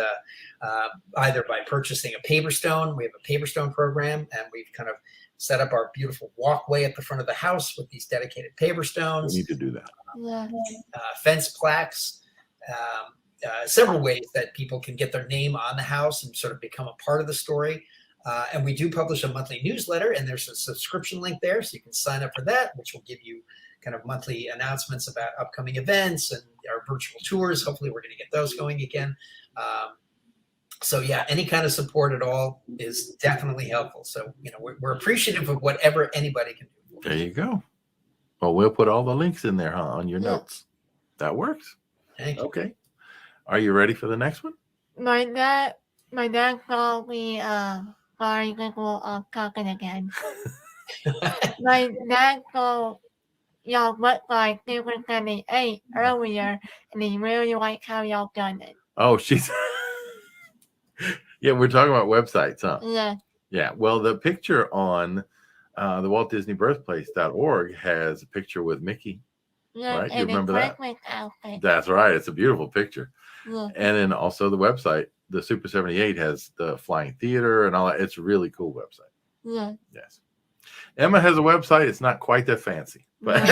either by purchasing a paper stone. We have a paper stone program, and we've kind of set up our beautiful walkway at the front of the house with these dedicated paper stones. We need to do that. Yeah. Fence plaques. several ways that people can get their name on the house and sort of become a part of the story. And we do publish a monthly newsletter, and there's a subscription link there, so you can sign up for that, which will give you kind of monthly announcements about upcoming events and our virtual tours. Hopefully we're going to get those going again. So yeah, any kind of support at all is definitely helpful. So, we're appreciative of whatever anybody can do. There you go. Well, we'll put all the links in there, on your notes. That works. Thank you. Okay. Are you ready for the next one? My dad called me sorry, Google talking again. My dad called y'all Birthplace Super 78 earlier, and he really liked how y'all done it. Oh, she's yeah, we're talking about websites, huh? Yeah. Yeah. Well, the picture on the Walt Disney Birthplace.org has a picture with Mickey. Yeah, Right? You and remember that? Outfit. That's right. It's a beautiful picture. Yeah. And then also the website, the Super 78 has the flying theater and all that. It's a really cool website. Yeah. Yes. Emma has a website. It's not quite that fancy. But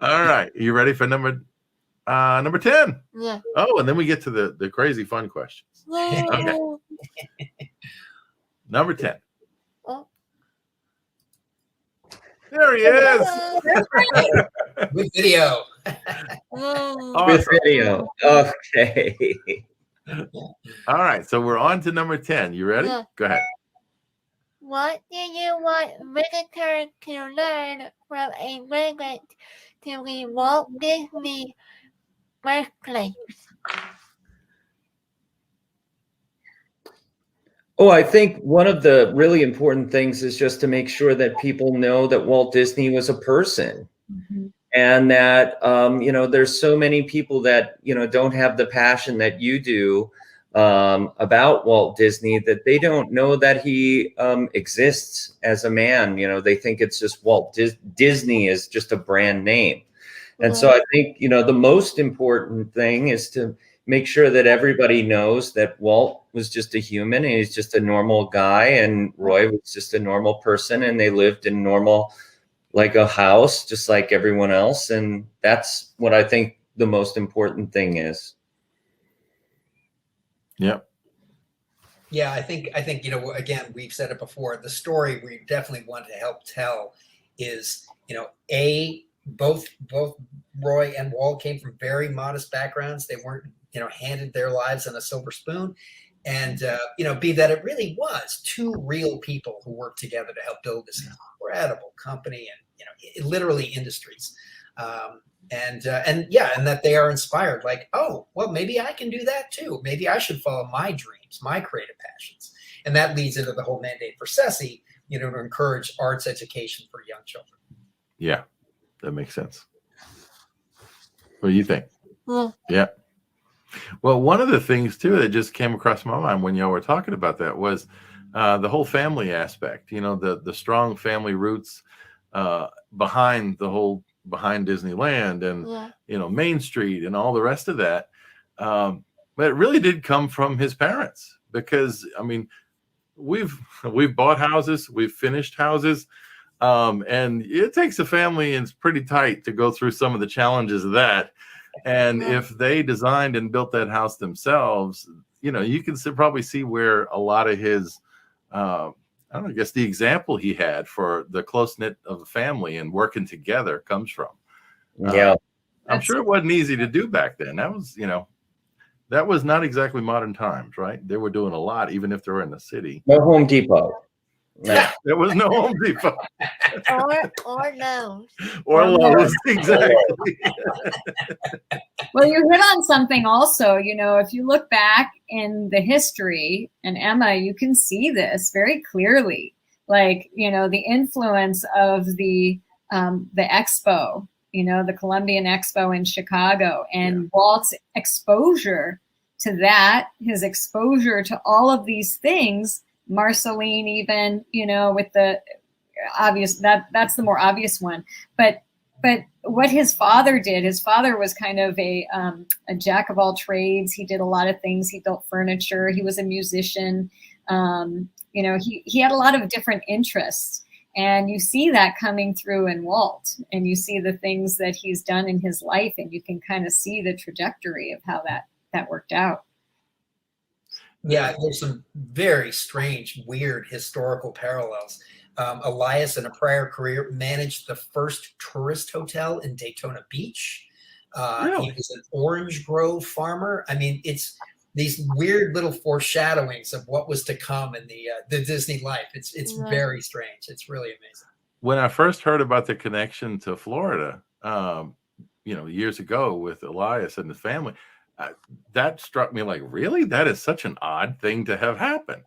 all right. You ready for number 10? Yeah. Oh, and then we get to the crazy fun questions. Okay. Number 10. Oh. There he is. With video. With video. Okay. All right. So we're on to number 10. You ready? Yeah. Go ahead. What do you want visitors to learn from a visit to the Walt Disney Birthplace? Oh, I think one of the really important things is just to make sure that people know that Walt Disney was a person. Mm-hmm. And that, there's so many people that, don't have the passion that you do about Walt Disney, that they don't know that he exists as a man. They think it's just Disney is just a brand name. And so I think, the most important thing is to make sure that everybody knows that Walt was just a human and he's just a normal guy, and Roy was just a normal person, and they lived in normal, like a house, just like everyone else. And that's what I think the most important thing is. Yep. Yeah, I think, again, we've said it before, the story we definitely want to help tell is, both Roy and Walt came from very modest backgrounds. They weren't, handed their lives on a silver spoon. And, be that it really was two real people who worked together to help build this incredible company and, literally industries. And that they are inspired, like, oh, well, maybe I can do that too. Maybe I should follow my dreams, my creative passions. And that leads into the whole mandate for SESI, to encourage arts education for young children. Yeah, that makes sense. What do you think? Yeah. Well, one of the things too that just came across my mind when y'all were talking about that was the whole family aspect. The strong family roots behind Disneyland and Main Street and all the rest of that. But it really did come from his parents, because we've bought houses, we've finished houses, and it takes a family, and it's pretty tight to go through some of the challenges of that. And if they designed and built that house themselves, you can probably see where a lot of his I guess the example he had for the close-knit of a family and working together comes from. Yeah. I'm sure it wasn't easy to do back then. That was not exactly modern times, right? They were doing a lot, even if they were in the city. No Home Depot. Yeah. There was no Home Depot. or Lowe's. Or Lowe's, exactly. Well, you hit on something also, if you look back in the history, and Emma, you can see this very clearly, like, the influence of the expo, the Columbian Expo in Chicago, and Walt's exposure to that, his exposure to all of these things, Marceline, even, with the obvious, that's the more obvious one. But what his father did, his father was kind of a jack of all trades. He did a lot of things. He built furniture. He was a musician. He had a lot of different interests. And you see that coming through in Walt, and you see the things that he's done in his life, and you can kind of see the trajectory of how that worked out. Yeah, there's some very strange, weird historical parallels. Elias, in a prior career, managed the first tourist hotel in Daytona Beach. Really? He was an orange grove farmer. I mean, it's these weird little foreshadowings of what was to come in the Disney life. It's very strange. It's really amazing. When I first heard about the connection to Florida, years ago with Elias and his family, that struck me like, really? That is such an odd thing to have happen.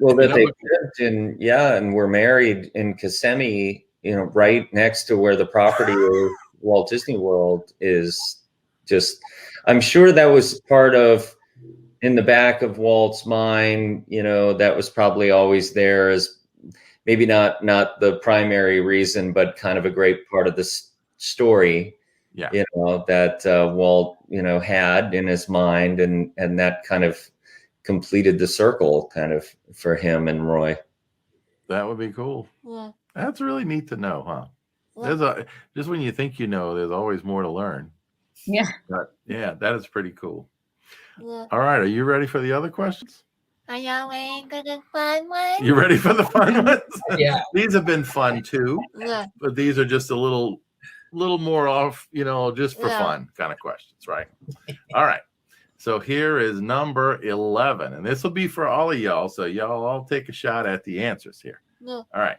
Well, that they lived in, and were married in Kissimmee, right next to where the property of Walt Disney World is. Just, I'm sure that was part of, in the back of Walt's mind, that was probably always there as maybe not the primary reason, but kind of a great part of this story. Yeah. That Walt, had in his mind, and that kind of completed the circle kind of for him and Roy. That would be cool. Yeah. That's really neat to know, huh? Yeah. Just when you think there's always more to learn. Yeah. But yeah, that is pretty cool. Yeah. All right, are you ready for the other questions? Are y'all ready for the fun one? You ready for the fun ones? Yeah. These have been fun too, Yeah. but these are just a little more off, just for Yeah. fun kind of questions, right? All right. So here is number 11, and this will be for all of y'all. So y'all all take a shot at the answers here. Yeah. All right.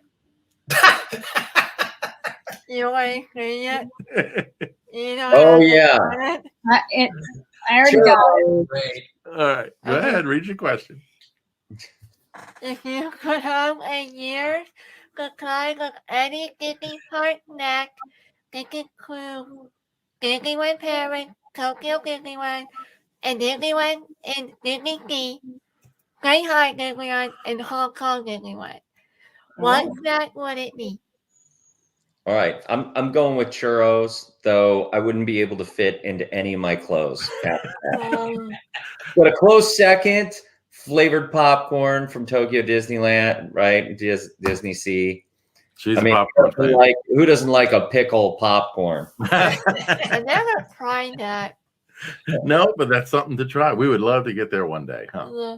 You want to see it? You know Oh, how to yeah. find it? I already got it. Great. All right. Go Okay. ahead. Read your question. If you could have a year's supply of any Disney park snack, this includes Disneyland Paris, Tokyo Disneyland, and Disneyland and Disney Sea, Shanghai Disneyland, and Hong Kong Disneyland. What snack would it be? All right, I'm going with churros, though I wouldn't be able to fit into any of my clothes. But a close second, flavored popcorn from Tokyo Disneyland, right? Disney Sea. She's a popcorn fan. Who doesn't like a pickle popcorn? I never tried that. No, but that's something to try. We would love to get there one day, huh? Yeah.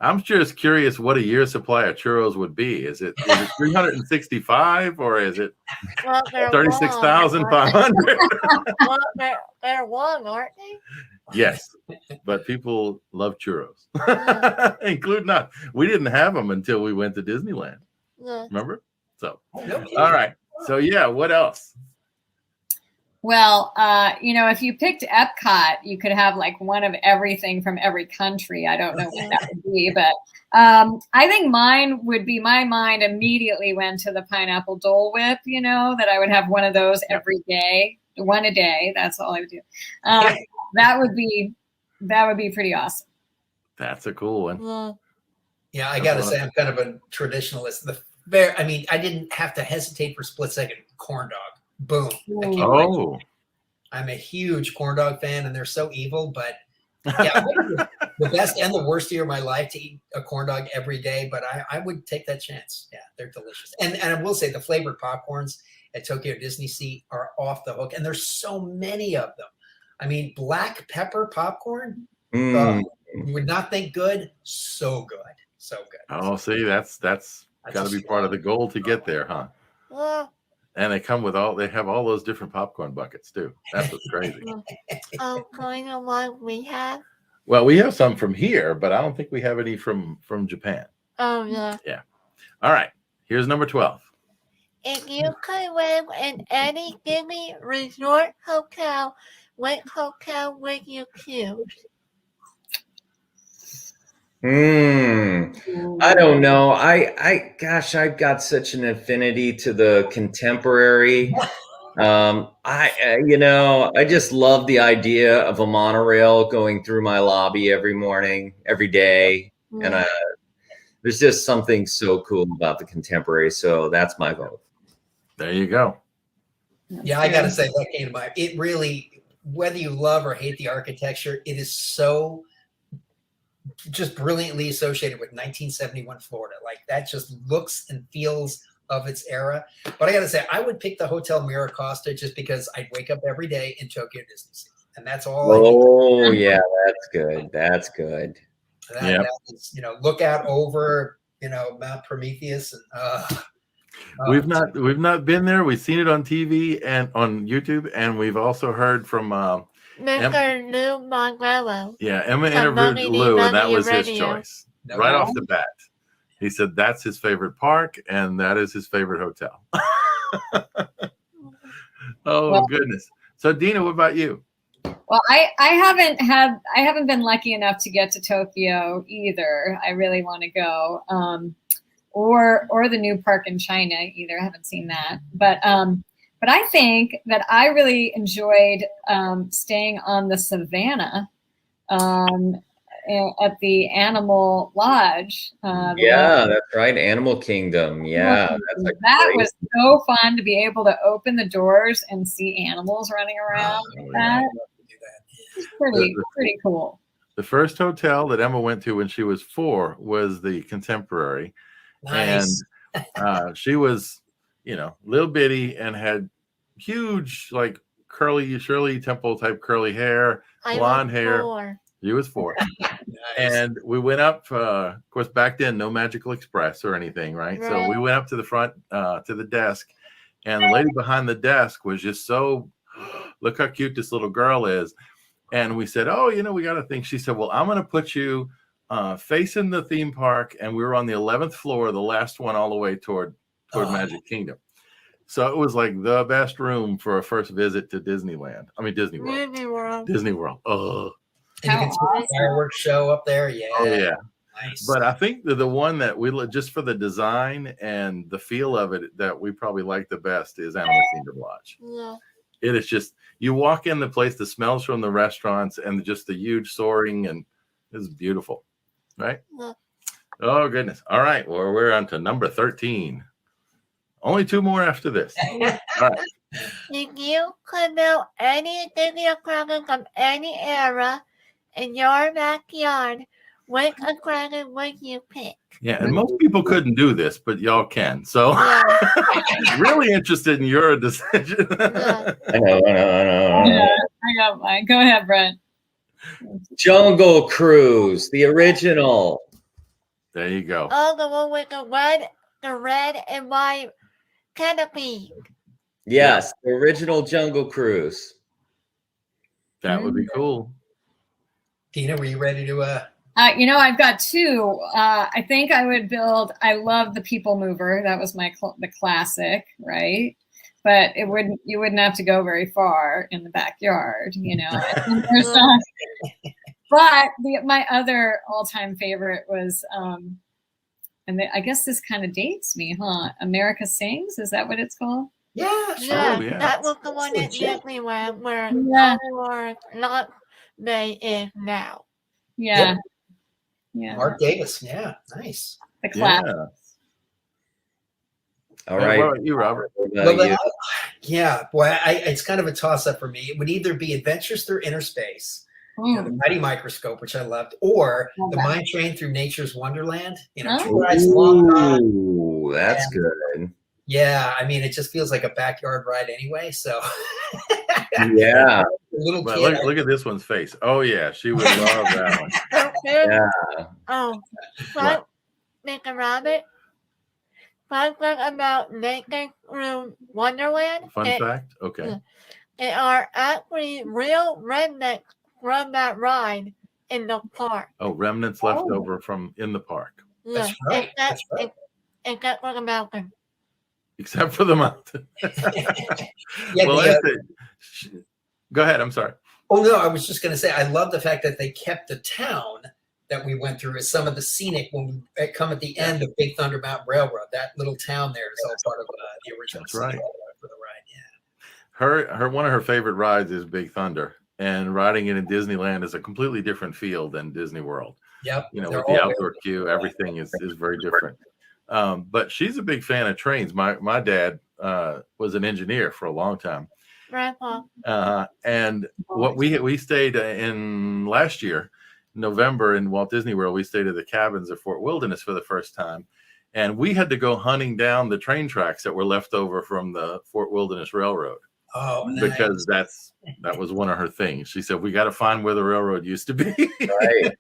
I'm just curious what a year's supply of churros would be. Is it 365 or is it Well, they're 36,500? Well, they're long, aren't they? Yes, but people love churros, including us. We didn't have them until we went to Disneyland. Yeah. Remember? So, No. all right. So, yeah, what else? Well, if you picked Epcot, you could have like one of everything from every country. I don't know what that would be, but I think mine would be, my mind immediately went to the pineapple Dole Whip, that I would have one of those every day, one a day. That's all I would do. That would be pretty awesome. That's a cool one. Yeah. Yeah, I got to say, I'm kind of a traditionalist. I didn't have to hesitate for a split second. Corn dog. Boom. I can't wait. Oh, I'm a huge corn dog fan, and they're so evil, but yeah, the best and the worst year of my life to eat a corn dog every day, but I would take that chance. Yeah, they're delicious. And I will say the flavored popcorns at Tokyo Disney Sea are off the hook, and there's so many of them. I mean, black pepper popcorn, you would not think good. So good. So good. Oh, see, that's got to be part of the goal to get there, huh? Yeah. And they have all those different popcorn buckets too. That's what's crazy. Kind of what we have. Well, we have some from here, but I don't think we have any from Japan. Oh, yeah. Yeah. All right. Here's number 12. If you could live in any Disney resort hotel, what hotel would you choose? I don't know. Gosh, I've got such an affinity to the contemporary. I just love the idea of a monorail going through my lobby every morning, every day. And there's just something so cool about the contemporary. So that's my vote. There you go. Yeah, I got to say that came to mind. It really, whether you love or hate the architecture, it is so just brilliantly associated with 1971 Florida. Like that just looks and feels of its era. But I got to say, I would pick the Hotel Miracosta just because I'd wake up every day in Tokyo Disney, and that's all. Oh yeah, that's good. That's good. That is, look out over, Mount Prometheus, and we've not been there. We've seen it on TV and on YouTube, and we've also heard from Mr. Lou Mongrello. Emma From interviewed Lou, and that was his Radio. choice right off the bat. He said that's his favorite park, and that is his favorite hotel. Goodness. So Dina, what about you? Well, I haven't been lucky enough to get to Tokyo either. I really want to go, or the new park in China either. I haven't seen that, but I think that I really enjoyed staying on the savannah at the Animal Lodge. That's right, Animal Kingdom. Yeah, that was so fun to be able to open the doors and see animals running around. It's pretty cool. The first hotel that Emma went to when she was 4 was the Contemporary. Nice. And she was, little bitty and had huge, like curly Shirley Temple type curly hair, blonde hair. 4. She was 4. Nice. And we went up, of course, back then, no Magical Express or anything, right? So we went up to the front, to the desk, and the lady behind the desk was just so, look how cute this little girl is. And we said, we got to think. She said, well, I'm going to put you facing the theme park. And we were on the 11th floor, the last one all the way toward Magic Kingdom. So it was like the best room for a first visit to Disneyland. I mean, Disney World. Disney World. Oh. And you can see the fireworks show up there. Yeah. Oh, yeah. Nice. But I think the one that we just for the design and the feel of it that we probably like the best is Animal Kingdom Lodge. Yeah. It is just, you walk in the place, the smells from the restaurants and just the huge soaring, and it's beautiful, right? Yeah. Oh, goodness. All right. Well, we're on to number 13. Only 2 more after this. All right. If you could build any Disney attraction from any era in your backyard, which attraction would you pick? Yeah, and most people couldn't do this, but y'all can. So really interested in your decision. I know. I got mine. Go ahead, Brent. Jungle Cruise, the original. There you go. Oh, the one with the red and white canopy. Yes, the original Jungle Cruise. That would be cool. Dina, were you ready to I've got 2. I think I would build. I love the People Mover. That was the classic, right? But you wouldn't have to go very far in the backyard, But my other all-time favorite was, I guess this kind of dates me, huh? America Sings. Is that what it's called? Yeah, sure. Yeah, that was the one that Disney where not they is now. Yeah. Mark Davis. Yeah, nice. The class. All right. What about you, Robert? It's kind of a toss-up for me. It would either be Adventures Through Inner Space, the Mighty Microscope, which I loved, or the Mine Train Through Nature's Wonderland. Ooh, that's good. Yeah, I mean, it just feels like a backyard ride anyway. So, yeah. Little Well, kid. look at this one's face. Oh yeah, she would love that one. Yeah. Oh, Mr. Rabbit. Fun fact about Naked Through Wonderland. Fun fact. Okay. There are actually real rednecks from that ride in the park. Oh, remnants left over from in the park. That's right. Except for the mountain. Except for the mountain. Go ahead. I'm sorry. Oh no, I was just going to say I love the fact that they kept the town that we went through as some of the scenic when we come at the end of Big Thunder Mountain Railroad. That little town there is all part of the original. That's right. For the ride, yeah. Her one of her favorite rides is Big Thunder, and riding it in Disneyland is a completely different feel than Disney World. Yep. With the outdoor queue, everything is very different. But she's a big fan of trains. My dad was an engineer for a long time. Grandpa. And what we stayed in last year, November in Walt Disney World, we stayed at the cabins of Fort Wilderness for the first time. And we had to go hunting down the train tracks that were left over from the Fort Wilderness Railroad. Oh, nice. Because that was one of her things. She said, we got to find where the railroad used to be. Right.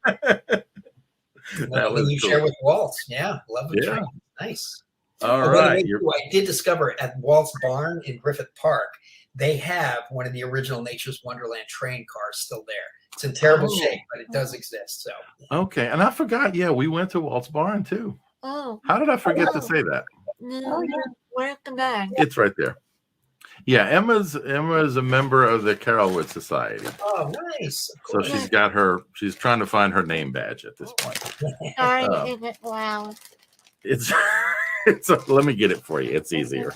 That was you cool. share with Walt. Yeah, love the Yeah. train. Nice. All By the right. way, I did discover at Walt's barn in Griffith Park, they have one of the original Nature's Wonderland train cars still there. It's in terrible shape, but it does exist. So Okay. And I forgot, we went to Walt's barn too. Oh, How did I forget to say that? no, where's the bag? It's right there. Yeah, Emma's a member of the Carolwood Society. oh, nice. Of So course. she's trying to find her name badge at this point. Sorry, Oh. is it loud? It's let me get it for you. It's easier.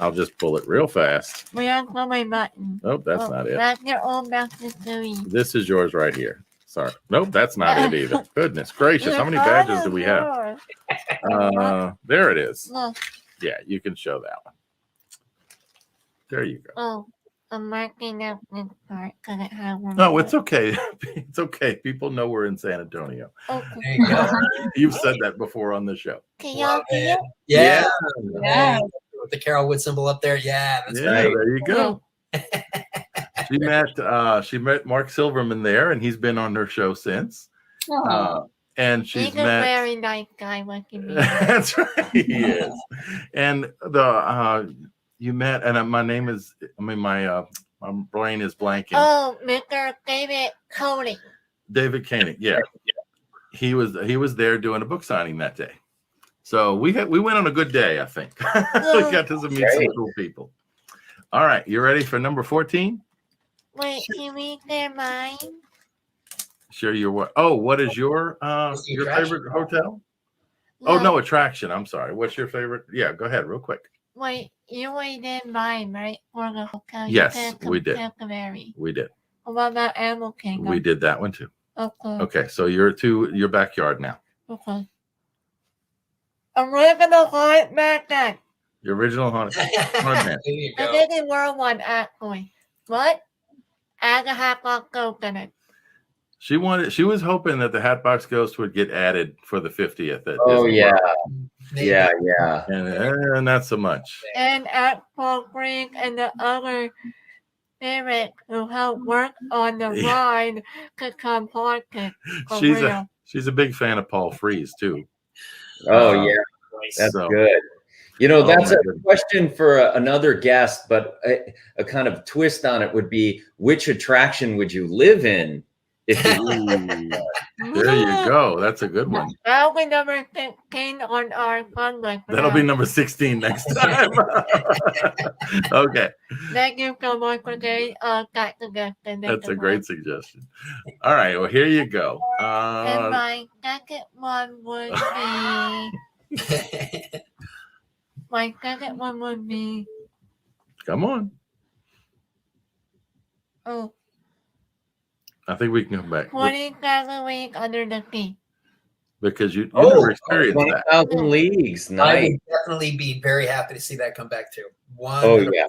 I'll just pull it real fast. Where's my button? Nope, that's not it. That's your old message to me. This is yours right here. Sorry. Nope, that's not it either. Goodness gracious. How many badges do we have? There it is. Look. Yeah, you can show that one. There you go. Oh, I'm marking up this part because it has one. No, it's okay. It's okay. People know we're in San Antonio. Okay. There you go. You've said that before on the show. Can y'all Love see it. it? Yeah. Yeah. With the Carolwood symbol up there. Yeah, that's Yeah, right. there you go. She met Mark Silverman there, and he's been on her show since. Oh. And she's He's a met. very nice guy. What you mean? That's right, he is. And you met, and my brain is blanking. Oh, Mr. David Cody. David Koenig, yeah. He was there doing a book signing that day. So we went on a good day, I think. We got to meet some cool people. All right, you ready for number 14? Wait, can we say mine? Sure, what is your favorite hotel? Oh, no, attraction. I'm sorry. What's your favorite? Yeah, go ahead real quick. Wait, you already did mine, right? For the hotel. Yes, we did. We did. What about Animal Kingdom? We did that one too. Okay. Okay, so you're to your backyard now. Okay. Original Haunted Mansion. The original haunted. There you I go. think it were one actually. What? Add a hot dog ghost in it. She was hoping that the Hatbox Ghost would get added for the 50th. At Oh Disney yeah, World. Maybe. yeah. And not so much. And at Paul Creek and the other spirit who helped work on the ride could come park it. For real. She's a big fan of Paul Frees too. Oh yeah, that's So- good. You know, that's my a goodness. question for another guest, but a kind of twist on it would be, which attraction would you live in? If you Ooh, there you go. That's a good one. That'll be number 15 on our fun list. That'll be number 16 next time. Okay. Thank you so much for getting that suggestion. That's a great suggestion. All right. Well, here you go. And my second one would be. Come on. Oh, I think we can come back 20,000 Leagues Under the Sea. because you Oh, never experienced that. 20,000 Leagues, I nice. would definitely be very happy to see that come back too. Oh yeah,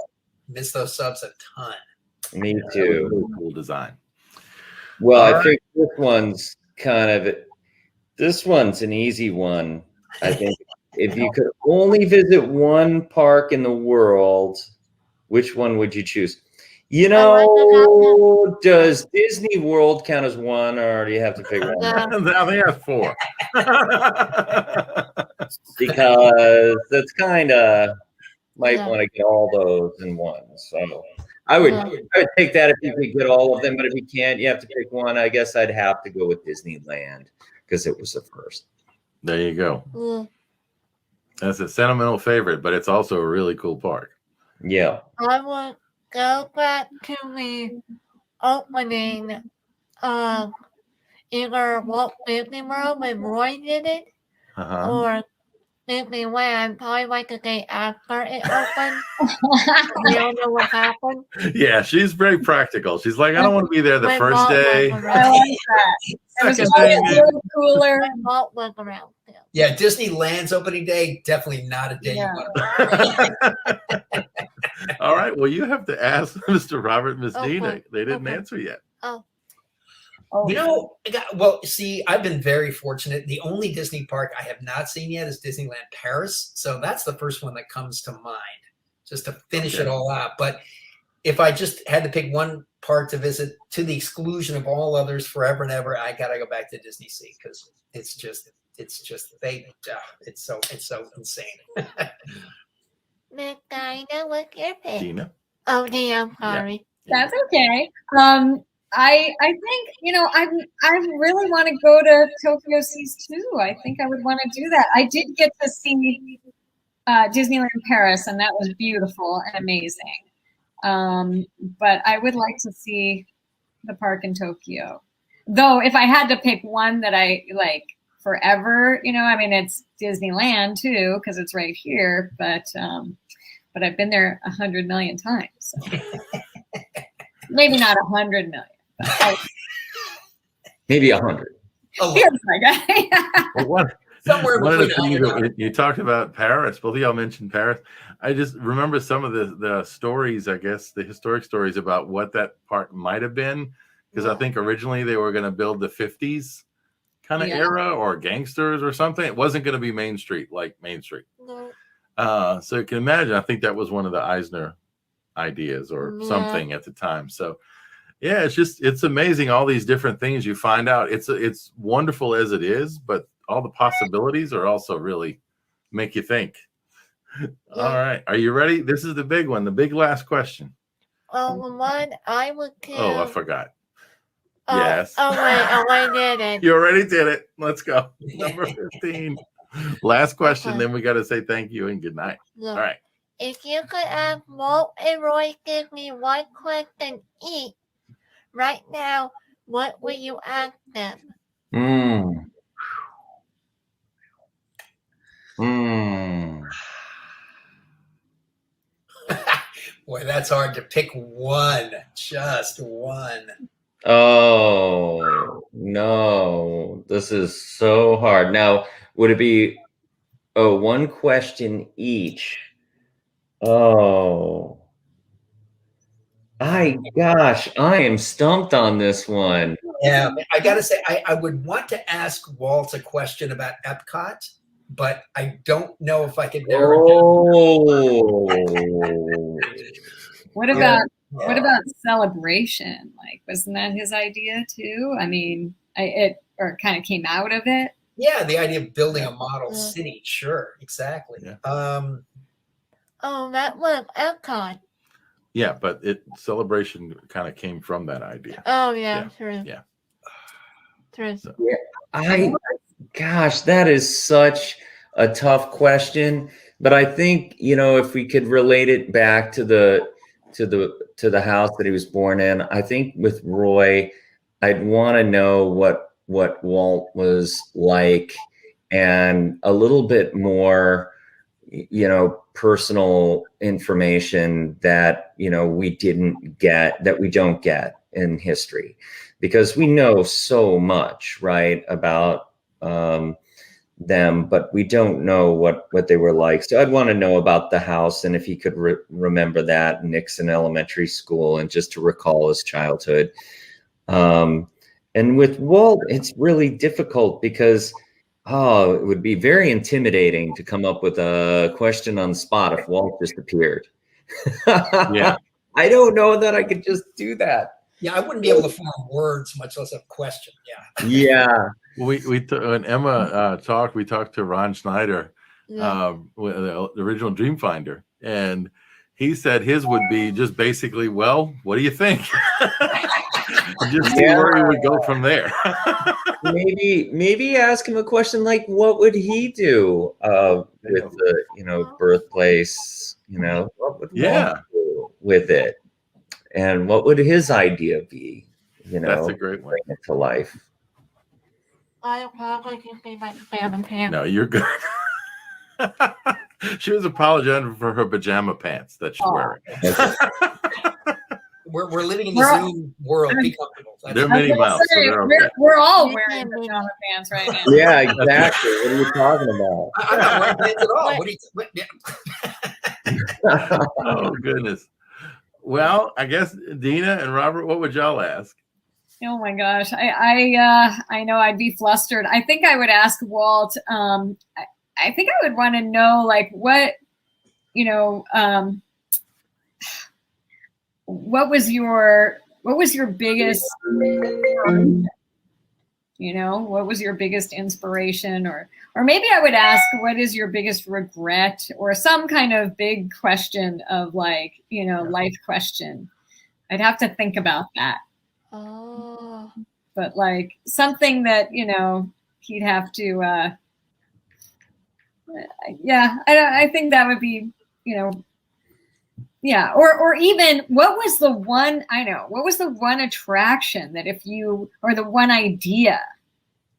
Miss those subs a ton. me That was a too. really cool design. Well, All I think this one's an easy one. I think if you could only visit one park in the world, which one would you choose? You know, does Disney World count as one, or do you have to pick one? Now they have 4. Because that's kind of might Yeah. want to get all those in one. So I would take that if you could get all of them, but if you can't, you have to pick one. I guess I'd have to go with Disneyland because it was the first. There you go. Yeah. That's a sentimental favorite, but it's also a really cool park. Yeah. I would go back to the opening of either Walt Disney World when Roy did it, Uh-huh. or Disneyland, probably like the day after it opened. We don't know what happened. Yeah, she's very practical. She's like, I don't want to be there the When first Walt day. was I around. like that. It was Second always day, a little cooler. When Walt was around. Still. Yeah, Disneyland's opening day, definitely not a day Yeah. you want to. All right. Well, you have to ask Mr. Robert and Miss Okay. Dina. They didn't Okay. answer yet. Oh, Oh, Well, see, I've been very fortunate. The only Disney park I have not seen yet is Disneyland Paris. So that's the first one that comes to mind, just to finish it all out. But if I just had to pick one park to visit to the exclusion of all others forever and ever, I got to go back to Disney Sea because it's so insane. Miss Dina, what's your pick? Dina. Oh, Dina, I'm sorry. that's okay. I think I really want to go to Tokyo Seas too. I think I would want to do that. I did get to see Disneyland Paris, and that was beautiful and amazing. But I would like to see the park in Tokyo. Though, if I had to pick one that I like forever, I mean, it's Disneyland too because it's right here. But I've been there 100 million times. So. Maybe not 100 million. Maybe 100. Well, Somewhere one of the between things 100. that you talked about Paris. Both of y'all mentioned Paris. I just remember some of the stories, I guess, the historic stories about what that park might have been. Because I think originally they were going to build the 50s kind of era or gangsters or something. It wasn't going to be Main Street like Main Street. No. So you can imagine, I think that was one of the Eisner ideas or something at the time. So yeah, it's amazing all these different things you find out. It's wonderful as it is, but all the possibilities are also really make you think. All right, are you ready? This is the big one, the big last question. Oh, one I would give. Oh, I forgot. Oh, Yes. Oh wait, I didn't. You already did it. Let's go. Number 15. Last question, Okay. then we got to say thank you and good night. Yeah. All right. If you could ask Walt and Roy give me one question each right now, what would you ask them? Boy, that's hard to pick one. Just one. Oh no, this is so hard. Now, would it be one question each? Oh, gosh, I am stumped on this one. Yeah, I gotta say, I would want to ask Walt a question about Epcot, but I don't know if I could narrow it down. What about celebration? Like, wasn't that his idea too? I mean, it kind of came out of it. Yeah, the idea of building a model city. Sure, exactly. Yeah. Oh, that was Epcot. Yeah, but celebration kind of came from that idea. Oh yeah, true. Yeah. True. So. Gosh, that is such a tough question. But I think, if we could relate it back to the house that he was born in, I think with Roy, I'd want to know what Walt was like and a little bit more, personal information that, we don't get in history, because we know so much, right, about them, but we don't know what they were like. So I'd want to know about the house, and if he could remember that Nixon Elementary School, and just to recall his childhood. And with Walt, it's really difficult because it would be very intimidating to come up with a question on the spot if Walt just appeared. Yeah. I don't know that I could just do that. Yeah, I wouldn't be able to form words, much less a question. Yeah. Yeah. When Emma talked, we talked to Ron Schneider, with the original Dreamfinder, and he said his would be just basically, well, what do you think? Just see where he would go from there. maybe ask him a question like, what would he do with the Birthplace? What would Walt do with it? And what would his idea be? That's a great one. Bring it to life. I probably can be my pajama pants. No, you're good. She was apologizing for her pajama pants that she's wearing. We're living in the Zoom world. Be comfortable. They're Minnie Mouse. So we're all wearing pajama pants right now. Yeah, exactly. What are you talking about? I'm not wearing pants at all. What do you? Oh goodness. Well, I guess Dina and Robert, what would y'all ask? Oh my gosh, I know I'd be flustered. I think I would ask Walt. I think I would want to know like what what was your biggest what was your biggest inspiration, or maybe I would ask what is your biggest regret, or some kind of big question of like life question. I'd have to think about that. Oh. But like something that he'd have to I think that would be yeah, or even what was the one attraction that or the one idea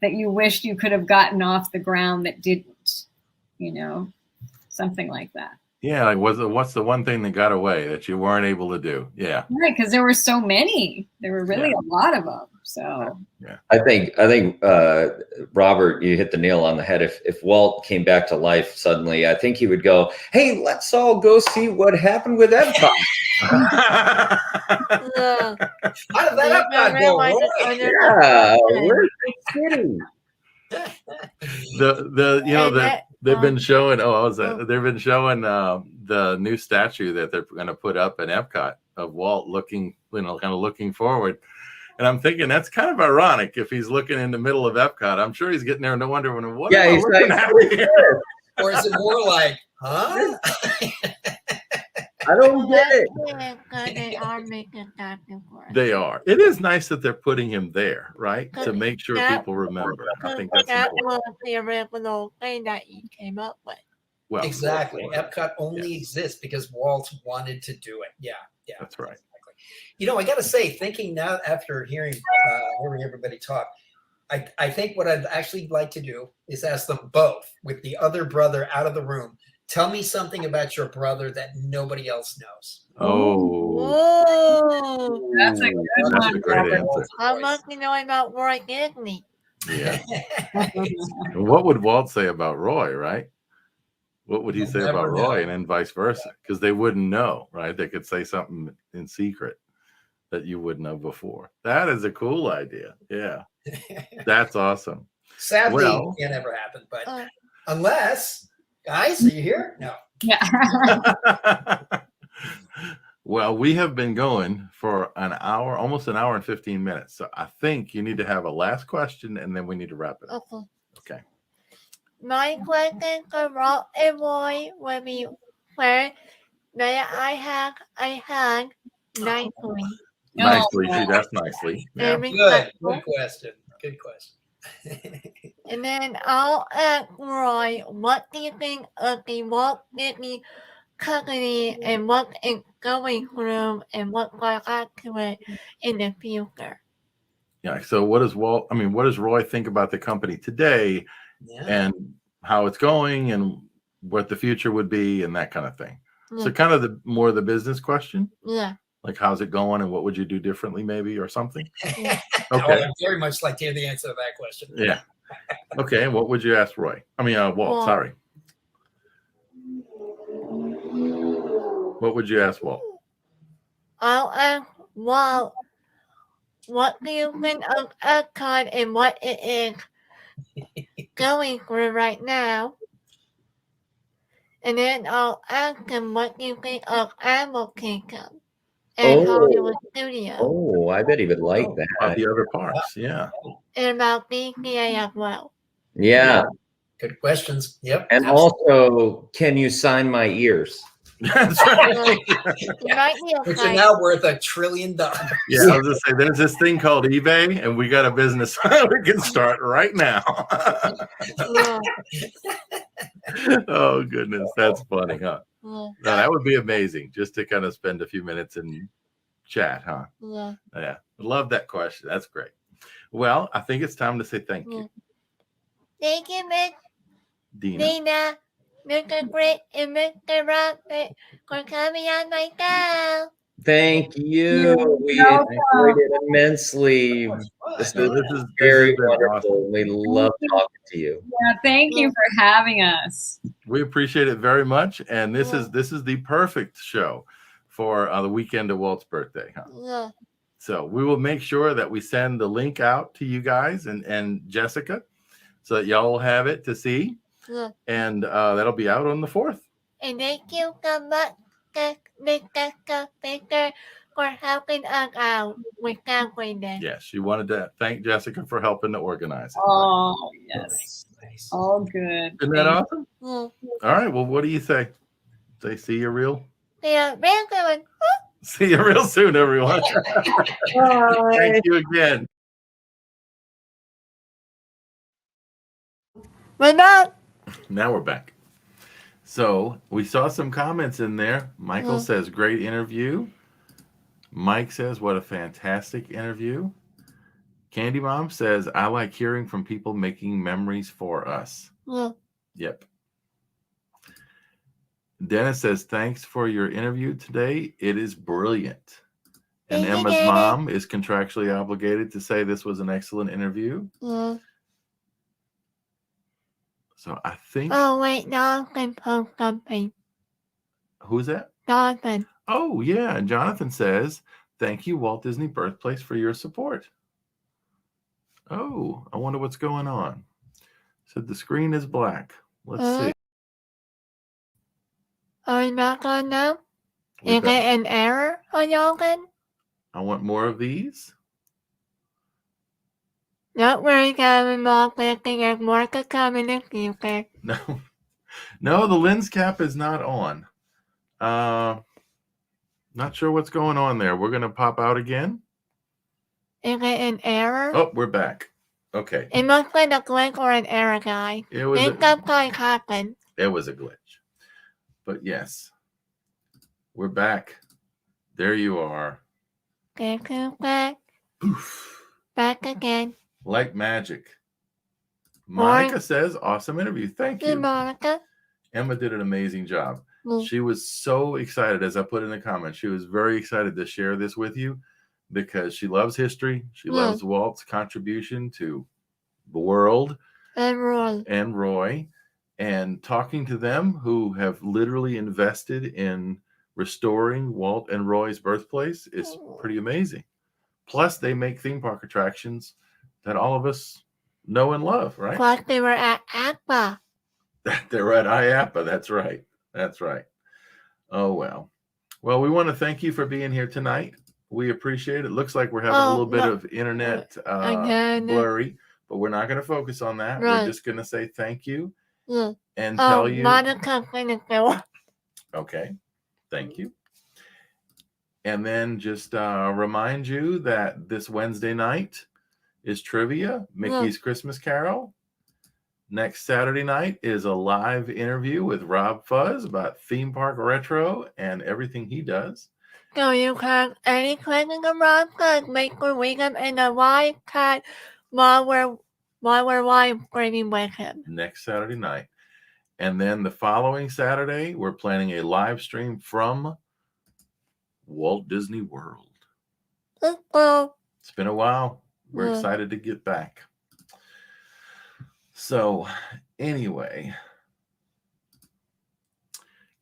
that you wished you could have gotten off the ground that didn't, something like that. Yeah, like what's the one thing that got away that you weren't able to do? Yeah. Right, because there were so many. There were really a lot of them. So yeah. I think Robert, you hit the nail on the head. If Walt came back to life suddenly, I think he would go, "Hey, let's all go see what happened with Epcot." How did that Epcot go? Yeah, where's the city? They've been showing. They've been showing the new statue that they're going to put up in Epcot of Walt looking, kind of looking forward. And I'm thinking that's kind of ironic if he's looking in the middle of Epcot. I'm sure he's getting there and wondering what. Yeah, he's looking at here. Or is it more like, huh? I don't get it. They are making that for us. They are. It is nice that they're putting him there, right, to make sure people remember. I think that's important. Was the original thing that he came up with. Well, exactly. Epcot only exists because Walt wanted to do it. Yeah, that's right. I got to say, thinking now after hearing everybody talk, I think what I'd actually like to do is ask them both, with the other brother out of the room, tell me something about your brother that nobody else knows. Oh, that's a good one. That's a great answer. How much you know about Roy Disney? Yeah. What would Walt say about Roy, right? What would he say about Roy, and then vice versa? Because they wouldn't know, right? They could say something in secret that you wouldn't know before. That is a cool idea. Yeah. That's awesome. Sadly, it can't ever happen, but unless, guys, are you here? No. Yeah. Well, we have been going for an hour, almost an hour and 15 minutes. So I think you need to have a last question and then we need to wrap it up. Okay. My question for Walt and Roy will be where I had nicely. Nicely, that's nicely. Yeah. Good question. Good question. And then I'll ask Roy, what do you think of the Walt Disney Company and what it's going through and what will add to it in the future? Yeah. So what does Roy think about the company today and how it's going and what the future would be and that kind of thing? Yeah. So kind of the business question? Yeah. Like, how's it going and what would you do differently maybe or something? Yeah. Okay. I'd very much like to hear the answer to that question. Yeah. Okay. And what would you ask Roy? Walt, sorry. What would you ask Walt? I'll ask Walt, what do you think of Epcot and what it is going through right now? And then I'll ask him what you think of Animal Kingdom and Hollywood Studios. Oh, I bet he would like that. About the other parks, yeah. And about BCA as well. Yeah. Good questions. Yep. And also, can you sign my ears? That's right. Which are now worth $1 trillion. Yeah, I was going to say, there's this thing called eBay, and we got a business we can start right now. Oh, goodness. That's funny, huh? Yeah. No, that would be amazing, just to kind of spend a few minutes and chat, huh? Yeah. Love that question. That's great. Well, I think it's time to say thank you. Thank you, Miss Dina. Mr. Brent and Mr. Robert for coming on my show. Thank you. We enjoyed it immensely. This is very wonderful. Awesome. We love talking to you. Yeah, thank you for having us. We appreciate it very much. And this is the perfect show for the weekend of Walt's birthday, huh? Yeah. So we will make sure that we send the link out to you guys and Jessica, so that y'all will have it to see. Yeah. And that'll be out on the 4th. And thank you so much, Mr. Baker, for helping us out with everything. Yes, she wanted to thank Jessica for helping to organize it. Oh, yes. Nice. All good. Isn't that awesome? Yeah. All right. Well, what do you say? Say, see you real. Yeah, very good. See you real soon, everyone. Thank you again. We're not. Now we're back. So we saw some comments in there. Michael says, great interview. Mike says, what a fantastic interview. Candy Mom says, I like hearing from people making memories for us. Yeah. Yep. Dennis says, thanks for your interview today. It is brilliant. And Thank you, Emma's Dennis. mom is contractually obligated to say this was an excellent interview. Yeah. So I think. Oh, wait, Jonathan post something. Who's that? Jonathan. Oh, yeah. Jonathan says, thank you, Walt Disney Birthplace, for your support. Oh, I wonder what's going on. Said the screen is black. Let's see. Are we back on now? We're Is it an error on Jonathan? I want more of these. Don't worry, Kevin. Mom, clicking and more to come in the future. No, the lens cap is not on. Not sure what's going on there. We're going to pop out again. Is it an error? Oh, we're back. Okay. It must be a glitch or an error, guy. It was Think sometimes happens. It was a glitch. But yes, we're back. There you are. Get you back. Poof. Back again. Like magic. Monica says, awesome interview. Thank Hey, you. Monica. Emma did an amazing job. Mm. She was so excited, as I put in the comments, she was very excited to share this with you because she loves history. She loves Walt's contribution to the world and Roy. And talking to them who have literally invested in restoring Walt and Roy's birthplace is pretty amazing. Plus, they make theme park attractions that all of us know and love, right? Plus, they were at APA. They're at IAPA. That's right. That's right. Oh, well. Well, we want to thank you for being here tonight. We appreciate it. Looks like we're having a little bit of internet blurry, but we're not going to focus on that. Right. We're just going to say thank you Yeah. and tell you. Monica, Okay. Thank you. And then just remind you that this Wednesday night is trivia, Mickey's Christmas Carol. Next Saturday night is a live interview with Rob Fuzz about theme park retro and everything he does. So you can any questions around Fuzz, make or read them in the live chat while we're live streaming with him. Next Saturday night. And then the following Saturday, we're planning a live stream from Walt Disney World. It's been a while. We're excited to get back. So, anyway,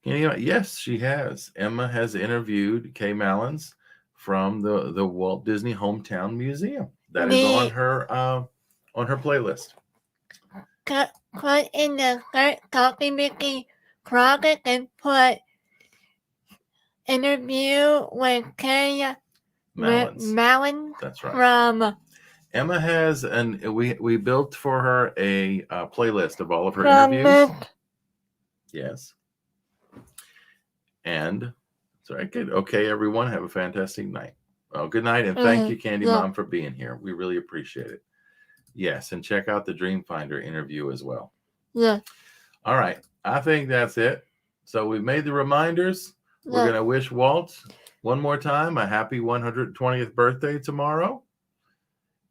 yes, she has. Emma has interviewed Kay Mallins from the Walt Disney Hometown Museum. That is on her playlist. Put in the search Copy Mickey project and put interview with Kay Mallins. That's right. From Emma has, and we built for her a playlist of all of her interviews. Yes. And sorry, good. Okay, everyone, have a fantastic night. Well, good night, and thank you, Candy Mom, for being here. We really appreciate it. Yes, and check out the Dreamfinder interview as well. Yeah. All right, I think that's it. So we've made the reminders. We're going to wish Walt one more time a happy 120th birthday tomorrow.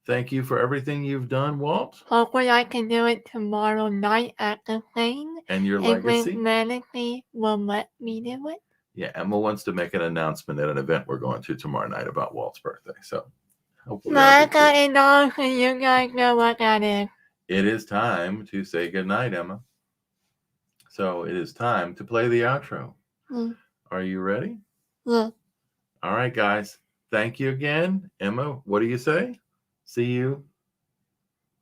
Thank you for everything you've done, Walt. Hopefully I can do it tomorrow night at the thing. And your legacy. And Manatee will let me do it. Yeah, Emma wants to make an announcement at an event we're going to tomorrow night about Walt's birthday. So hopefully Monica and also you guys know what that is. It is time to say goodnight, Emma. So it is time to play the outro. Are you ready? Yeah. All right, guys. thank you again. Emma, what do you say? See you.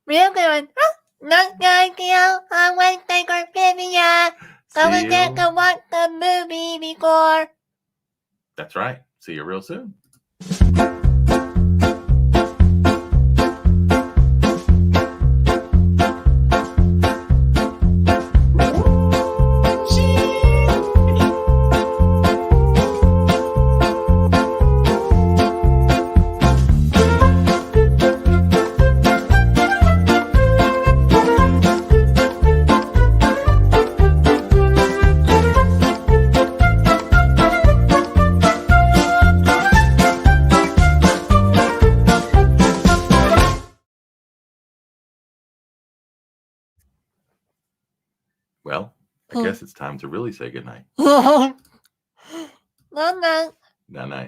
Real good. Oh, not thank you. I went to take trivia. So we See get you. to watch the movie before. That's right. See you real soon. Well, I guess it's time to really say goodnight. Good night. Night night.